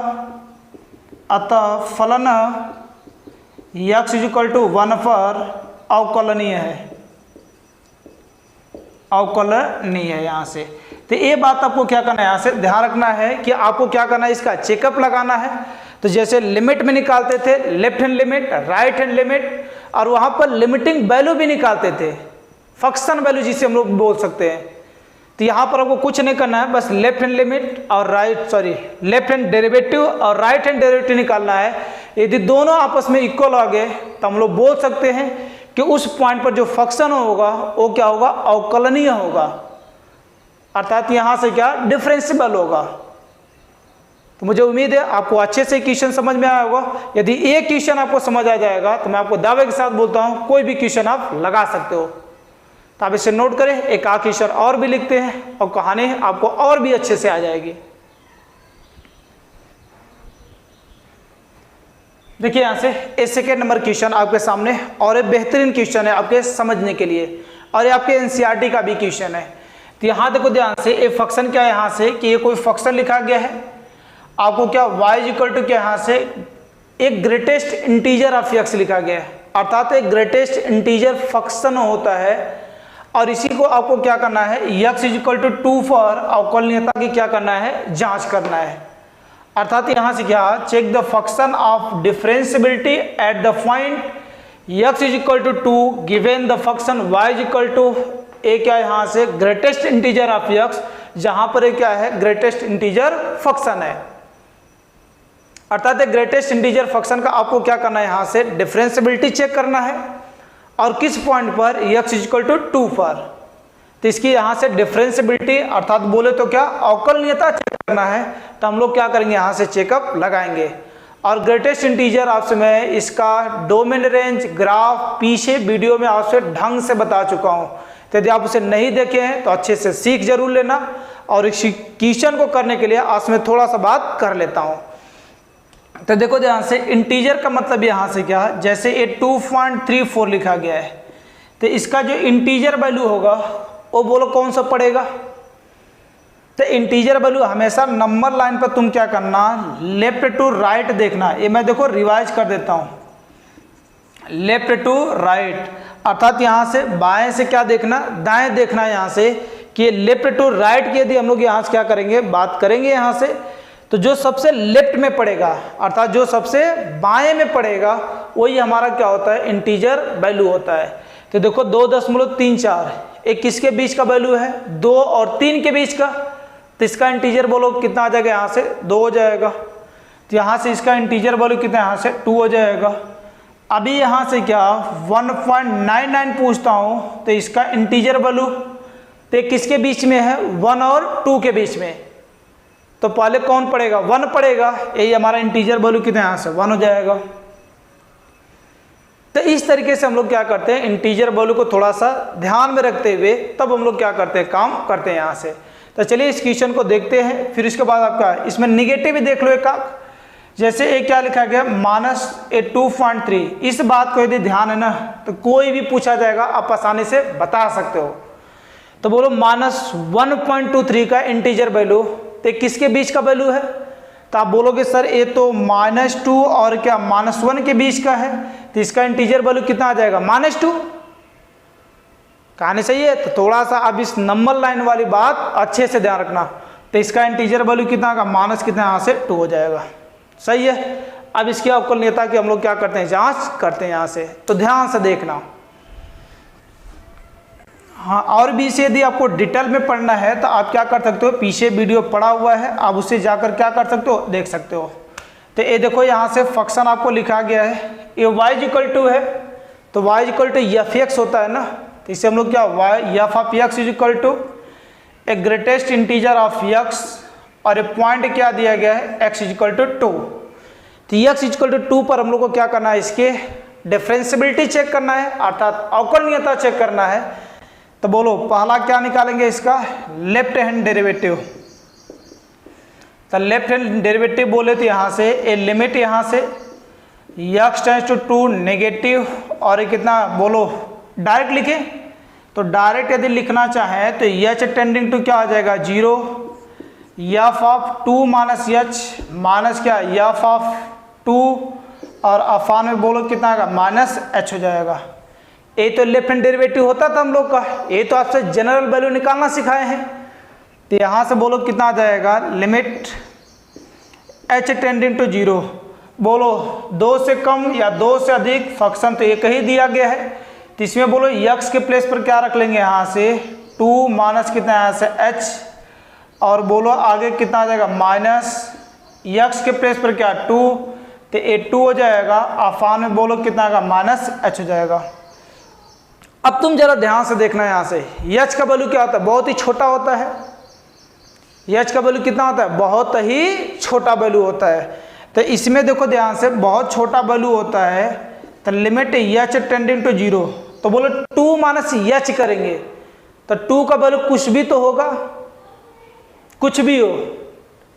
फलन x = 1 पर अवकलनीय है यहाँ से। तो ये बात आपको क्या करना है यहाँ से ध्यान रखना है कि आपको क्या करना है इसका चेकअप लगाना है। तो जैसे लिमिट में निकालते थे left hand limit right hand limit, और वहाँ पर लिमिटिंग वैल्यू भी निकालते थे फंक्शन वैल्यू जिसे हम लोग बोल सकते हैं। तो यहाँ पर आपको कुछ नहीं करना है, बस लेफ्ट हैंड लिमिट और लेफ्ट हैंड डेरिवेटिव और राइट हैंड डेरिवेटिव निकालना है। यदि दोनों आपस में इक्वल आ गए तो हम लोग बोल सकते हैं कि उस पॉइंट पर जो फंक्शन होगा वो क्या होगा अवकलनीय होगा, अर्थात यहाँ से क्या डिफरेंशियल होगा। तो मुझे उम्मीद है आपको अच्छे से क्वेश्चन समझ में आया होगा। यदि एक क्वेश्चन आपको समझ आ जाएगा तो मैं आपको दावे के साथ बोलता हूँ कोई भी क्वेश्चन आप लगा सकते हो। तो आप इसे नोट करें, एक आध क्वेश्चन और भी लिखते हैं और कहानी आपको और भी अच्छे से आ जाएगी। देखिए यहाँ से ये सेकेंड नंबर क्वेश्चन आपके सामने, और ये बेहतरीन क्वेश्चन है आपके समझने के लिए, और ये आपके एनसीईआरटी का भी क्वेश्चन है। तो यहाँ देखो ध्यान से, ये फंक्शन क्या है यहाँ से कि ये कोई फंक्शन लिखा गया है, आपको क्या y = क्या यहाँ से एक ग्रेटेस्ट इंटीजर ऑफ x लिखा गया है, अर्थात एक ग्रेटेस्ट इंटीजर फंक्शन होता है, और इसी को आपको क्या करना है x = 2 पर अवकलनीयता की क्या करना है जांच करना है। अर्थात यहाँ से क्या check the function of differentiability at the point x = 2 given the function y = क्या यहाँ से ग्रेटेस्ट इंटीजर ऑफ x, जहां पर ये क्या है ग्रेटेस्ट इंटीजर फंक्शन है। अर्थात ग्रेटेस्ट इंटीजर फंक्शन का आपको क्या करना है यहाँ से डिफरेंशियबिलिटी चेक करना है, और किस पॉइंट पर, x इक्वल टू 2 पर। तो इसकी यहाँ से डिफरेंशिएबिलिटी अर्थात बोले तो क्या अवकलनीयता चेक करना है, तो हम लोग क्या करेंगे, यहाँ से चेकअप लगाएंगे। और ग्रेटेस्ट इंटीजर आपसे मैं इसका डोमेन रेंज ग्राफ पीछे वीडियो में आपसे ढंग से बता चुका हूँ, तो यदि आप उसे नहीं देखे हैं तो अच्छे से सीख जरूर लेना। और इस क्वेश्चन को करने के लिए आज मैं थोड़ा सा बात कर लेता हूँ। तो देखो ध्यान से, इंटीजर का मतलब यहाँ से क्या है, जैसे ये 2.34 लिखा गया है, तो इसका जो इंटीजर वैल्यू होगा वो बोलो कौन सा पड़ेगा। तो इंटीजर वैल्यू हमेशा नंबर लाइन पर तुम क्या करना, लेफ्ट टू राइट देखना। ये मैं देखो रिवाइज कर देता हूँ, लेफ्ट टू राइट अर्थात यहाँ से बाएं से क्या देखना, दाएं देखना है यहाँ से कि लेफ्ट टू राइट की यदि हम लोग यहाँ से क्या करेंगे, बात करेंगे यहाँ से, तो जो सबसे लेफ्ट में पड़ेगा अर्थात जो सबसे बाएं में पड़ेगा वही हमारा क्या होता है, इंटीजर वैल्यू होता है। तो देखो 2.34 एक किसके बीच का वैल्यू है, 2 और 3 के बीच का, तो इसका इंटीजर बोलो कितना आ जाएगा, यहाँ से 2 हो जाएगा। तो यहाँ से इसका इंटीजर वैल्यू कितना, यहाँ से 2 हो जाएगा। अभी यहाँ से क्या 1.99 पूछता हूँ, तो इसका इंटीजर वैल्यू तो किसके बीच में है, 1 और 2 के बीच में, तो पहले कौन पड़ेगा, 1 पड़ेगा, यही हमारा इंटीजर वैल्यू कितना, यहाँ से 1 हो जाएगा। तो इस तरीके से हम लोग क्या करते हैं, इंटीजर वैल्यू को थोड़ा सा ध्यान में रखते हुए तब हम लोग क्या करते हैं, काम करते हैं यहाँ से। तो चलिए इस क्वेश्चन को देखते हैं, फिर इसके बाद आपका इसमें निगेटिव भी देख लो एक आंख। जैसे एक क्या लिखा गया -2.3, इस बात को यदि ध्यान है ना तो कोई भी पूछा जाएगा आप आसानी से बता सकते हो। तो बोलो -1.23 का इंटीजर वैल्यू, तो किसके बीच का वैल्यू है, तो आप बोलोगे सर ये तो -2 और क्या -1 के बीच का है, तो इसका इंटीजर वैल्यू कितना आ जाएगा, -2। कहानी सही है। तो थोड़ा सा अब इस नंबर लाइन वाली बात अच्छे से ध्यान रखना, तो इसका इंटीजर वैल्यू कितना का माइनस कितना, यहाँ से 2 हो जाएगा। सही है। अब इसकी अवकलनीयता की हम लोग क्या करते हैं, जांच करते हैं यहाँ से, तो ध्यान से देखना। हाँ, और भी इसे यदि आपको डिटेल में पढ़ना है तो आप क्या कर सकते हो, पीछे वीडियो पड़ा हुआ है, आप उससे जाकर क्या कर सकते हो, देख सकते हो। तो ये देखो यहाँ से फंक्शन आपको लिखा गया है, ये y है, तो y f(x) होता है ना, तो इसे हम लोग क्या f(x) a greatest integer of x, और ये पॉइंट क्या दिया गया है, x = 2। तो x = 2 पर हम लोग को क्या करना है, इसके डिफरेंशिएबिलिटी चेक करना है अर्थात अवकलनीयता चेक करना है। तो बोलो पहला क्या निकालेंगे, इसका लेफ्ट हैंड डेरिवेटिव। तो लेफ्ट हैंड डेरिवेटिव बोले तो यहाँ से ए लिमिट यहाँ से x → 2 नेगेटिव, और ये कितना बोलो डायरेक्ट लिखे, तो डायरेक्ट यदि लिखना चाहें तो h टेंडिंग टू क्या आ जाएगा 0, f(2 - h) माइनस क्या f(2) और अफान में बोलो कितना आएगा -h हो जाएगा। ये तो लेफ्ट हैंड डेरिवेटिव होता था हम लोग का, ये तो आपसे जनरल वैल्यू निकालना सिखाए हैं। तो यहाँ से बोलो कितना आ जाएगा, लिमिट h टेंडिंग टू 0, बोलो 2 से कम या 2 से अधिक, फंक्शन तो एक ही दिया गया है, तो इसमें बोलो x के प्लेस पर क्या रख लेंगे, यहाँ से 2 माइनस कितना यहाँ से h, और बोलो आगे कितना आ जाएगा -x के प्लेस पर क्या 2, तो ये 2 हो जाएगा, अफान में बोलो कितना आएगा -h हो जाएगा। अब तुम जरा ध्यान से देखना, यहाँ से h का वैल्यू क्या होता है, बहुत ही छोटा होता है। h का वैल्यू कितना होता है, बहुत ही छोटा वैल्यू होता है। तो इसमें देखो ध्यान से, बहुत छोटा वैल्यू होता है, तो लिमिट h टेंडिंग टू 0, तो बोलो 2 माइनस h करेंगे, तो 2 का वैल्यू कुछ भी तो होगा, कुछ भी हो,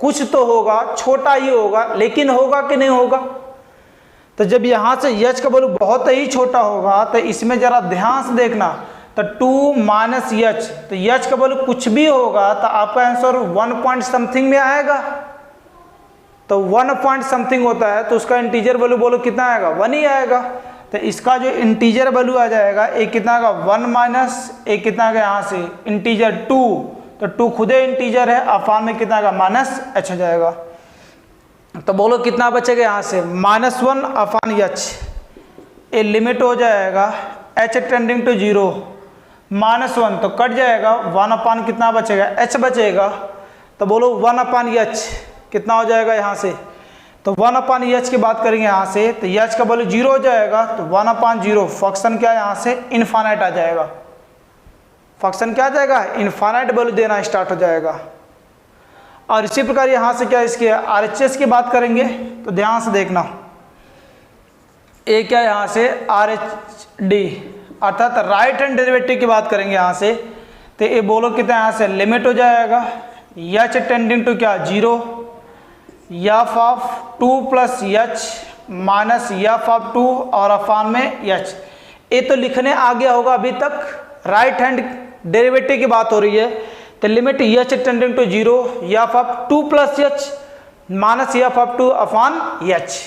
कुछ तो होगा, छोटा ही होगा, लेकिन होगा कि नहीं होगा। तो जब यहाँ से h का वैल्यू बहुत ही छोटा होगा, तो इसमें जरा ध्यान से देखना, तो 2 माइनस h, तो h का वैल्यू कुछ भी होगा, तो आपका आंसर 1 पॉइंट समथिंग में आएगा। तो 1 पॉइंट समथिंग होता है, तो उसका इंटीजर वैल्यू बोलो कितना आएगा, 1 ही आएगा। तो इसका जो इंटीजर वैल्यू आ जाएगा, एक कितना आएगा 1 माइनस एक कितना आएगा यहाँ से इंटीजर 2, तो 2 खुदे इंटीजर है, अफान में कितना आएगा -h हो जाएगा। तो बोलो कितना बचेगा यहाँ से -1 अफान h, ये लिमिट हो जाएगा h टेंडिंग टू 0 -1, तो कट जाएगा, 1 अपान कितना बचेगा h बचेगा, तो बोलो 1 अपान h कितना हो जाएगा यहाँ से, तो 1/h की बात करेंगे यहाँ से, तो h का वैल्यू 0 हो जाएगा, तो 1/0 फंक्शन क्या है यहाँ से इनफाइनाइट आ जाएगा। फंक्शन क्या आ जाएगा, इनफाइनाइट वैल्यू देना स्टार्ट हो जाएगा। और इसी प्रकार यहाँ से क्या इसकी RHS की बात करेंगे, तो ध्यान से देखना, ए क्या है यहाँ से RHD अर्थात राइट हैंड डेरिवेटिव की बात करेंगे यहाँ से, तो ये बोलो कितना यहाँ से लिमिट हो जाएगा h टेंडिंग टू क्या 0 f of 2 plus h minus f of 2 और अफान में h। ये तो लिखने आ गया होगा, अभी तक राइट हैंड डेरिवेटिव की बात हो रही है, तो limit h tending to 0 f of 2 plus h minus f of 2 upon h।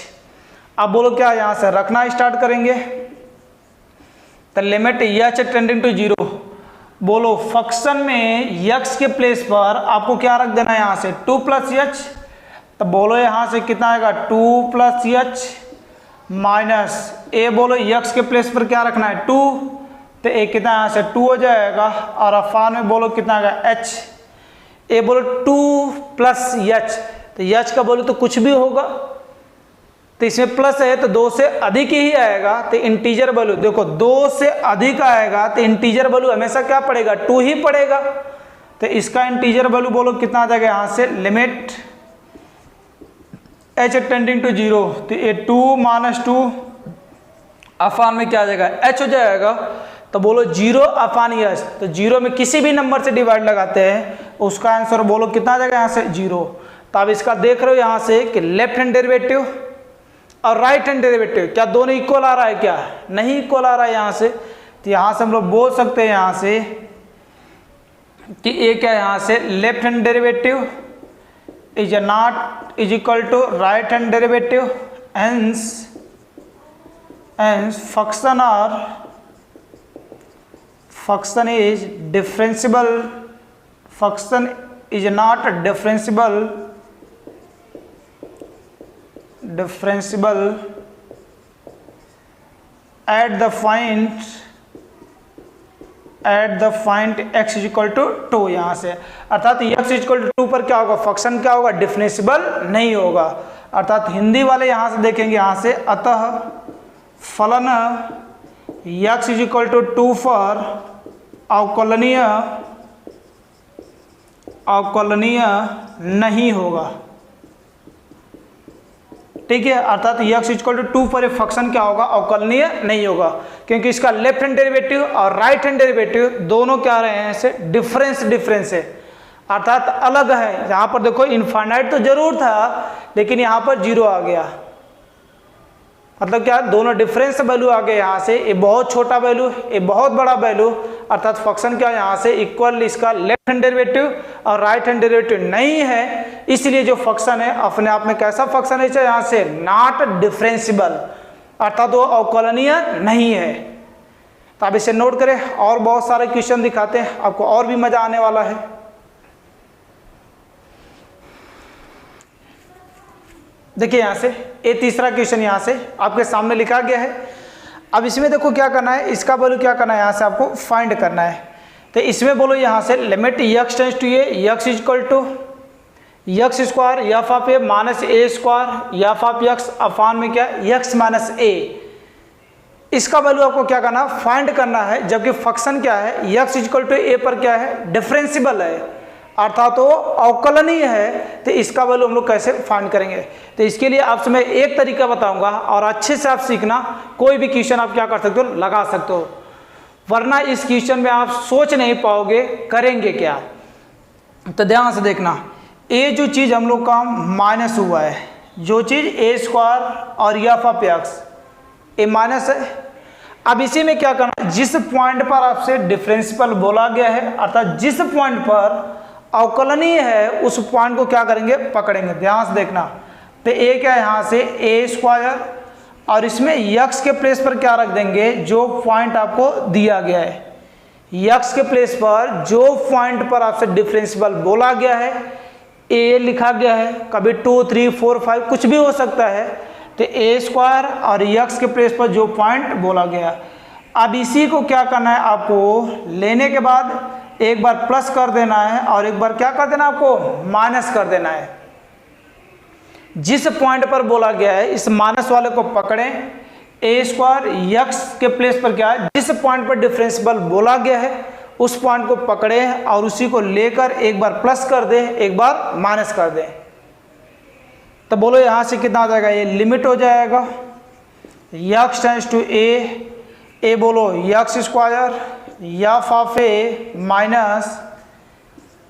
अब बोलो क्या यहाँ से रखना स्टार्ट करेंगे, तो लिमिट h टेंडिंग टू 0, बोलो फंक्शन में x के प्लेस पर आपको क्या रख देना है यहाँ से 2 प्लस h, तो बोलो यहाँ से कितना आएगा 2 प्लस h माइनस ए, बोलो x के प्लेस पर क्या रखना है 2, तो ए कितना यहाँ से 2 हो जाएगा, और अफान में बोलो कितना आएगा h, ए बोलो 2 प्लस h, तो h का बोलो तो कुछ भी होगा, तो इसमें प्लस है तो 2 से अधिक ही आएगा, तो इंटीजर वैल्यू देखो 2 से अधिक आएगा तो इंटीजर वैल्यू हमेशा क्या पड़ेगा 2 ही पड़ेगा, तो इसका इंटीजर वैल्यू बोलो कितना आ जाएगा यहाँ से लिमिट h टेंडिंग टू 0, तो ये 2 माइनस 2 अफान में क्या आ जाएगा h हो जाएगा, तो बोलो 0 अफान h, तो 0 में किसी भी नंबर से डिवाइड लगाते हैं उसका आंसर बोलो कितना आ जाएगा यहाँ से 0। तो अब इसका देख रहे हो यहाँ से कि लेफ्ट हैंड डेरिवेटिव और राइट हैंड डेरिवेटिव क्या दोनों इक्वल आ रहा है, क्या नहीं इक्वल आ रहा है यहाँ से, तो यहाँ से हम लोग बोल सकते हैं यहाँ से कि ए क्या है यहाँ से left hand derivative is not is equal to right hand derivative, hence function is differentiable, function is not differentiable at the point x is equal to 2, यहाँ से अर्थात x is equal to 2 पर क्या होगा फंक्शन क्या होगा डिफरेंशिबल नहीं होगा, अर्थात हिंदी वाले यहाँ से देखेंगे यहाँ से अतः फलन x is equal to 2 पर अवकलनीय नहीं होगा, ठीक है, अर्थात x इक्वल टू 2 पर फंक्शन क्या होगा अवकलनीय नहीं होगा, क्योंकि इसका लेफ्ट हैंड डेरिवेटिव और राइट हैंड डेरिवेटिव दोनों क्या रहे हैं ऐसे डिफरेंस है, अर्थात अलग है। यहाँ पर देखो इनफाइनाइट तो जरूर था लेकिन यहाँ पर 0 आ गया, मतलब क्या दोनों डिफरेंस वैल्यू आ गए यहाँ से, ये बहुत छोटा वैल्यू ये बहुत बड़ा वैल्यू, अर्थात फंक्शन क्या यहाँ से इक्वल इसका लेफ्ट हैंड डेरिवेटिव और राइट हैंड डेरिवेटिव नहीं है, इसलिए जो फंक्शन है अपने आप में कैसा फंक्शन है यहाँ से नॉट डिफरेंशिबल, अर्थात वो अवकलनीय नहीं है। तो आप इसे नोट करें, और बहुत सारे क्वेश्चन दिखाते हैं आपको और भी मजा आने वाला है। देखिए यहाँ से ये तीसरा क्वेश्चन यहाँ से आपके सामने लिखा गया है। अब इसमें देखो क्या करना है, इसका वैल्यू क्या करना है यहाँ से आपको फाइंड करना है। तो इसमें बोलो यहाँ से limit x tends to a x equal to x square f of a minus a square f of x upon में क्या x माइनस a, इसका वैल्यू आपको क्या करना फाइंड करना है, जबकि फंक्शन क्या है x इक्वल टू a पर क्या है डिफरेंशिबल है, अर्थात वो अवकलनीय है। तो इसका वैल्यू हम लोग कैसे फाइंड करेंगे, तो इसके लिए आपसे मैं एक तरीका बताऊंगा और अच्छे से आप सीखना, कोई भी क्वेश्चन आप क्या कर सकते हो लगा सकते हो, वरना इस क्वेश्चन में आप सोच नहीं पाओगे करेंगे क्या। तो ध्यान से देखना, ये जो चीज़ हम लोग का माइनस हुआ है, जो चीज़ ए स्क्वायर और एफ ऑफ एक्स ये माइनस है। अब इसी में क्या करना, जिस पॉइंट पर आपसे डिफरेंशियल बोला गया है, अर्थात जिस पॉइंट पर अवकलनीय है उस पॉइंट को क्या करेंगे पकड़ेंगे। ध्यान से देखना, तो ए क्या है यहाँ से ए स्क्वायर और इसमें x के प्लेस पर क्या रख देंगे जो पॉइंट आपको दिया गया है, x के प्लेस पर जो पॉइंट पर आपसे डिफरेंशियल बोला गया है a लिखा गया है, कभी 2 3 4 5 कुछ भी हो सकता है, तो ए स्क्वायर और x के प्लेस पर जो पॉइंट बोला गया। अब इसी को क्या करना है आपको, लेने के बाद एक बार प्लस कर देना है और एक बार क्या कर देना आपको माइनस कर देना है। जिस पॉइंट पर बोला गया है इस माइनस वाले को पकड़ें, ए स्क्वायर यक्स के प्लेस पर क्या है, जिस पॉइंट पर डिफरेंशियल बोला गया है उस पॉइंट को पकड़ें और उसी को लेकर एक बार प्लस कर दें, एक बार माइनस कर दें। तो बोलो यहाँ से कितना आ जाएगा, ये लिमिट हो जाएगा यक्स टेंड्स टू ए बोलो x square f of a minus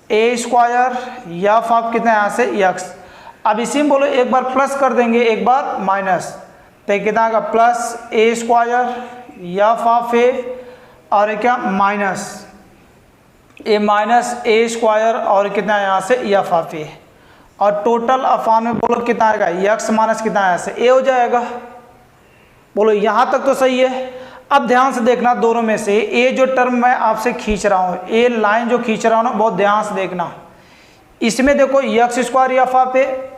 a square f of कितना यहाँ से यक्स। अब इसी में बोलो एक बार प्लस कर देंगे, एक बार माइनस, तो कितना का plus a square f of a और क्या minus a minus a square और कितना यहाँ से एफ ऑफ ए, और टोटल अफान में बोलो कितना आएगा यक्स माइनस कितना यहाँ से ए हो जाएगा। बोलो यहाँ तक तो सही है। अब ध्यान से देखना दोनों में से ए जो टर्म मैं आपसे खींच रहा हूँ, ए लाइन जो खींच रहा हूँ ना, बहुत ध्यान से देखना। इसमें देखो x square f of a,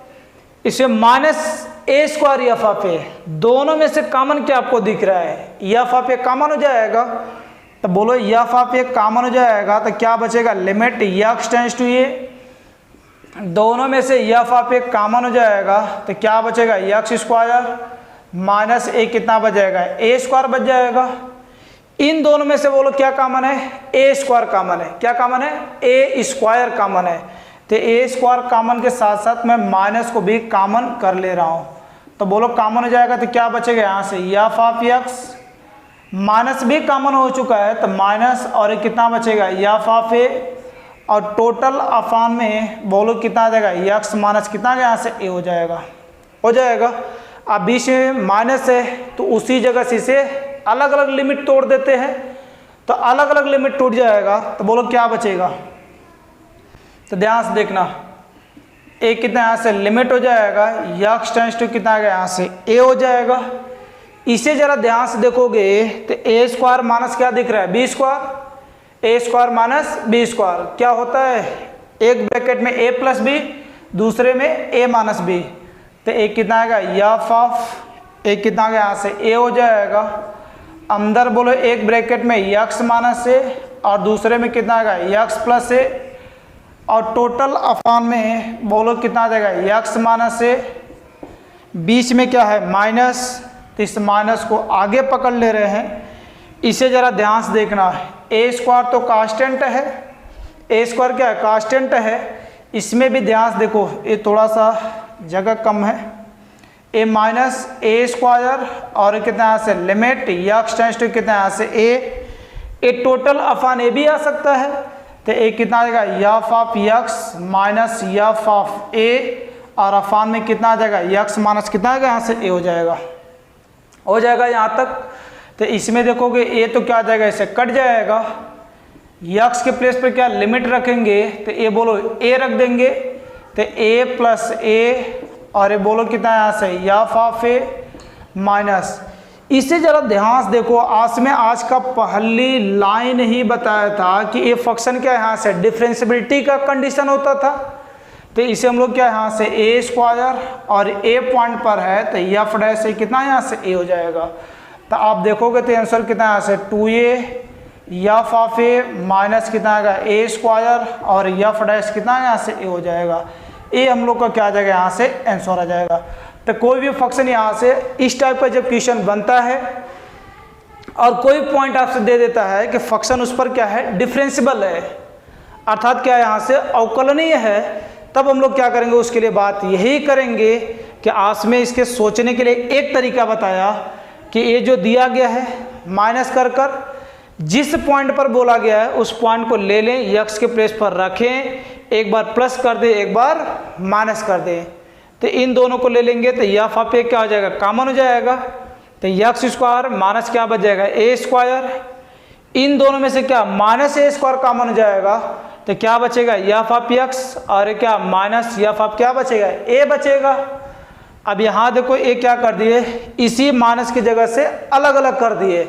इसमें minus a square f of a, दोनों में से कॉमन क्या आपको दिख रहा है, एफ ऑफ ए कॉमन हो जाएगा। तो बोलो एफ ऑफ ए कॉमन हो जाएगा तो क्या बचेगा, लिमिट यक्स टेंड्स टू ए, दोनों में से एफ ऑफ ए कॉमन हो जाएगा तो क्या बचेगा यक्स स्क्वायर माइनस ए कितना बच जाएगा, ए स्क्वायर बच जाएगा। इन दोनों में से बोलो क्या कॉमन है, ए स्क्वायर कॉमन है। क्या कॉमन है, ए स्क्वायर कॉमन है। तो ए स्क्वायर कॉमन के साथ साथ मैं माइनस को भी कॉमन कर ले रहा हूँ, तो बोलो कॉमन हो जाएगा तो क्या बचेगा यहाँ से एफ ऑफ यक्स, माइनस भी कॉमन हो चुका है तो माइनस और कितना बचेगा एफ ऑफ ए, और टोटल अफान में बोलो कितना आ जाएगा यक्स माइनस कितना यहाँ से ए हो जाएगा। अब बीच में माइनस है तो उसी जगह से इसे अलग अलग लिमिट तोड़ देते हैं, तो अलग अलग लिमिट टूट जाएगा। तो बोलो क्या बचेगा, तो ध्यान से देखना, ए कितना यहाँ से लिमिट हो जाएगा यक्स टेंड्स टू कितना आ गया यहाँ से ए हो जाएगा। इसे जरा ध्यान से देखोगे तो ए स्क्वायर माइनस क्या दिख रहा है, बी स्क्वायर, ए स्क्वायर माइनस बी स्क्वायर क्या होता है, एक ब्रैकेट में ए प्लस बी, दूसरे में ए माइनस बी, तो एक कितना आएगा एफ ऑफ एक कितना आ गया यहाँ से ए हो जाएगा। अंदर बोलो एक ब्रैकेट में यक्स माइनस ए और दूसरे में कितना आएगा यक्स प्लस ए, और टोटल अफान में बोलो कितना आ जाएगा यक्स माइनस ए, बीच में क्या है माइनस, तो इस माइनस को आगे पकड़ ले रहे हैं। इसे ज़रा ध्यान से देखना, ए स्क्वायर तो कांस्टेंट है, ए स्क्वायर क्या है कांस्टेंट है, इसमें भी ध्यान से देखो ये थोड़ा सा जगह कम है, ए माइनस ए स्क्वायर और कितना यहाँ से लिमिट यक्स टेंड्स टू कितना यहाँ से ए टोटल अफान ए भी आ सकता है, तो ए कितना आ जाएगा f of x minus f of a, और अफान में कितना आ जाएगा यक्स माइनस कितना आएगा यहाँ से ए हो जाएगा यहाँ तक। तो इसमें देखोगे ए तो क्या आ जाएगा, इसे कट जाएगा, यक्स के प्लेस पर क्या लिमिट रखेंगे तो ए बोलो ए रख देंगे, तो ए प्लस ए और ये बोलो कितना यहाँ से एफ ऑफ ए माइनस। इसे जरा ध्यान से देखो, आज का पहली लाइन ही बताया था कि ये फंक्शन क्या यहाँ से डिफरेंशियबिलिटी का कंडीशन होता था, तो इसे हम लोग क्या यहाँ से ए स्क्वायर और ए पॉइंट पर है तो एफ डैश से कितना यहाँ से ए हो जाएगा। तो आप देखोगे तो आंसर कितना यहाँ से 2a F of a minus कितना आएगा ए स्क्वायर और एफ डैश कितना यहाँ से ए हो जाएगा। ए हम लोग का क्या आ जाएगा यहाँ से आंसर आ जाएगा। तो कोई भी फंक्शन यहाँ से इस टाइप का जब क्वेश्चन बनता है और कोई पॉइंट आपसे दे देता है कि फंक्शन उस पर क्या है डिफरेंशिएबल है, अर्थात क्या यहाँ से अवकलनीय है, तब हम लोग क्या करेंगे उसके लिए बात यही करेंगे कि आज में इसके सोचने के लिए एक तरीका बताया कि ये जो दिया गया है माइनस कर जिस पॉइंट पर बोला गया है उस पॉइंट को ले लें, यक्स के प्लेस पर रखें, एक बार प्लस कर दें एक बार माइनस कर दें, तो इन दोनों को ले लेंगे तो एफ ऑफ ए क्या हो जाएगा कॉमन हो जाएगा, तो यक्स स्क्वायर माइनस क्या बच जाएगा ए स्क्वायर, इन दोनों में से क्या माइनस ए स्क्वायर कॉमन हो जाएगा तो क्या बचेगा एफ ऑफ यक्स और क्या माइनस एफ ऑफ क्या बचेगा ए बचेगा। अब यहाँ देखो ए क्या कर दिए, इसी माइनस की जगह से अलग अलग कर दिए,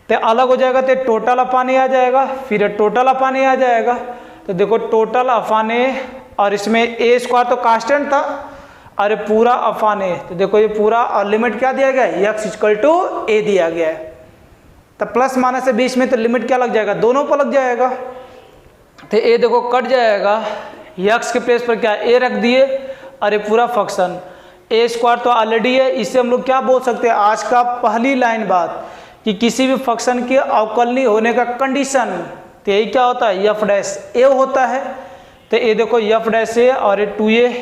तो अलग हो जाएगा तो टोटल अपान ए आ जाएगा, फिर टोटल अपान ए आ जाएगा। तो देखो टोटल अपान ए और इसमें ए स्क्वायर तो कांस्टेंट था और पूरा अपान ए, तो देखो ये पूरा और लिमिट क्या दिया गया है यक्स इक्वल टू ए दिया गया है, तो प्लस माइनस से बीच में तो लिमिट क्या लग जाएगा दोनों पर लग जाएगा, तो ए देखो कट जाएगा, यक्स के प्लेस पर क्या ए रख दिए और ये पूरा फंक्शन ए स्क्वायर तो ऑलरेडी है, इससे हम लोग क्या बोल सकते हैं आज का पहली लाइन बात कि किसी भी फंक्शन के अवकलनीय होने का कंडीशन, तो यही क्या होता है एफ डैश ए होता है। तो ये देखो एफ डैश ए और ये 2a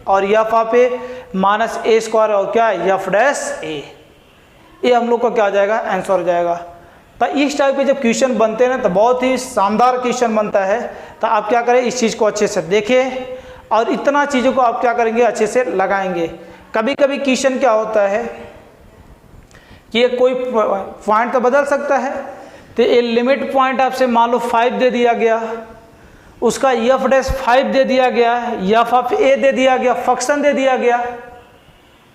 और F of a minus a square और क्या है एफ डैश ए, ये हम लोग का क्या आ जाएगा आंसर हो जाएगा। तो इस टाइप के जब क्वेश्चन बनते हैं ना तो बहुत ही शानदार क्वेश्चन बनता है। तो आप क्या करें इस चीज़ को अच्छे से देखें और इतना चीज़ों को आप क्या करेंगे अच्छे से लगाएंगे। कभी कभी क्वेश्चन क्या होता है कि ये कोई पॉइंट तो बदल सकता है, तो ये लिमिट पॉइंट आपसे मान लो 5 दे दिया गया, उसका एफ डैश 5 दे दिया गया, एफ ऑफ ए दे दिया गया, फंक्शन दे दिया गया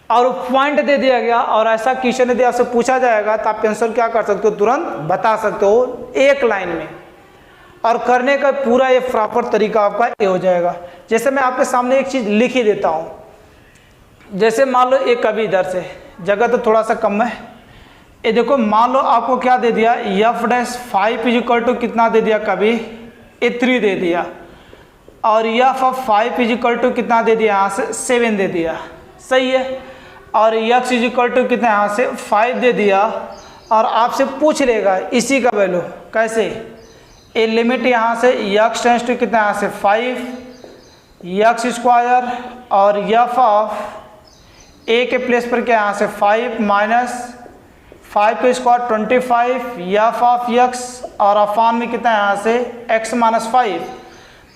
और पॉइंट दे दिया गया, और ऐसा क्वेश्चन यदि आपसे पूछा जाएगा तो आप आंसर क्या कर सकते हो तुरंत बता सकते हो एक लाइन में, और करने का पूरा ये प्रॉपर तरीका आपका ये हो जाएगा। जैसे मैं आपके सामने एक चीज़ लिख ही देता हूँ, जैसे मान लो एक कभी इधर से जगह तो थोड़ा सा कम है, ये देखो मान लो आपको क्या दे दिया एफ डैश 5 इजिकल टू कितना दे दिया कभी ए 3 दे दिया, और एफ ऑफ 5 इजिकल टू कितना दे दिया यहाँ से 7 दे दिया, सही है। और एक्स इजिकल टू कितना यहाँ से 5 दे दिया, और आपसे पूछ लेगा इसी का वैल्यू कैसे, ए लिमिट यहाँ से एक्स टेंस टू कितना यहाँ से 5 एक्स स्क्वायर और एफ ऑफ ए के प्लेस पर क्या यहाँ से 5 माइनस 5 के स्क्वायर 25 एफ ऑफ एक्स और अफान में कितना यहाँ से x माइनस 5,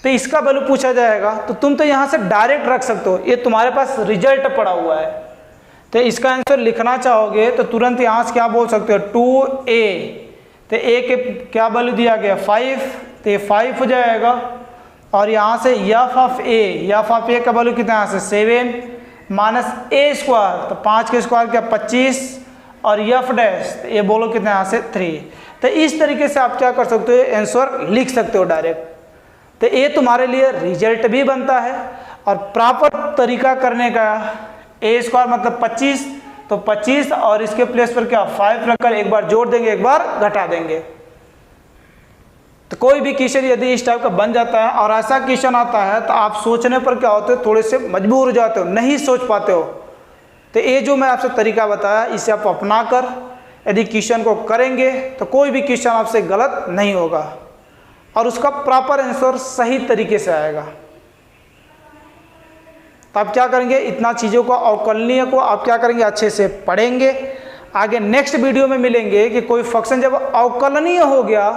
तो इसका वैल्यू पूछा जाएगा तो तुम तो यहाँ से डायरेक्ट रख सकते हो, ये तुम्हारे पास रिजल्ट पड़ा हुआ है। तो इसका आंसर लिखना चाहोगे तो तुरंत यहाँ से क्या बोल सकते हो 2a, तो a के क्या वैल्यू दिया गया 5, तो ये 5 हो जाएगा, और यहाँ से एफ ऑफ ए का वैल्यू कितना यहाँ से 7 माइनस ए स्क्वायर, तो 5 के स्क्वायर क्या 25 और एफ डैश ये बोलो कितना यहाँ से 3। तो इस तरीके से आप क्या कर सकते हो आंसर लिख सकते हो डायरेक्ट। तो ये तुम्हारे लिए रिजल्ट भी बनता है, और प्रॉपर तरीका करने का ए स्क्वायर मतलब 25, तो 25 और इसके प्लेस पर क्या 5 रखकर एक बार जोड़ देंगे एक बार घटा देंगे। तो कोई भी क्वेश्चन यदि इस टाइप का बन जाता है और ऐसा क्वेश्चन आता है तो आप सोचने पर क्या होते हो थोड़े से मजबूर हो जाते हो, नहीं सोच पाते हो। तो ये जो मैं आपसे तरीका बताया इसे आप अपना कर यदि क्वेश्चन को करेंगे तो कोई भी क्वेश्चन आपसे गलत नहीं होगा और उसका प्रॉपर आंसर सही तरीके से आएगा। तो आप क्या करेंगे इतना चीज़ों को अवकलनीय को आप क्या करेंगे अच्छे से पढ़ेंगे। आगे नेक्स्ट वीडियो में मिलेंगे कि कोई फंक्शन जब अवकलनीय हो गया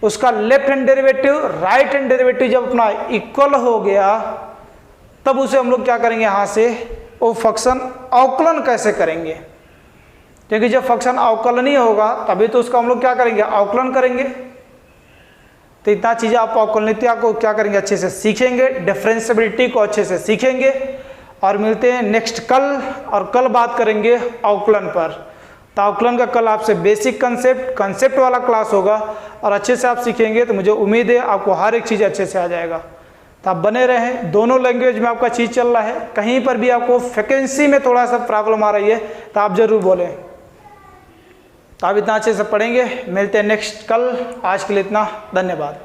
उसका left hand derivative right hand derivative जब अपना इक्वल हो गया तब उसे हम लोग क्या करेंगे यहाँ से वो फंक्शन अवकलन कैसे करेंगे, क्योंकि जब फंक्शन अवकलनीय होगा तभी तो उसका हम लोग क्या करेंगे अवकलन करेंगे। तो इतना चीज़ें आप अवकलनीयता को क्या करेंगे अच्छे से सीखेंगे, डिफरेंशिएबिलिटी को अच्छे से सीखेंगे। और मिलते हैं नेक्स्ट कल, और कल बात करेंगे अवकलन पर। तो अवकलन का कल आपसे बेसिक कंसेप्ट वाला क्लास होगा और अच्छे से आप सीखेंगे तो मुझे उम्मीद है आपको हर एक चीज़ अच्छे से आ जाएगा। तो आप बने रहें, दोनों लैंग्वेज में आपका चीज़ चल रहा है, कहीं पर भी आपको वैकेंसी में थोड़ा सा प्रॉब्लम आ रही है तो आप ज़रूर बोलें। तो आप इतना अच्छे से पढ़ेंगे, मिलते हैं नेक्स्ट कल। आज के लिए इतना, धन्यवाद।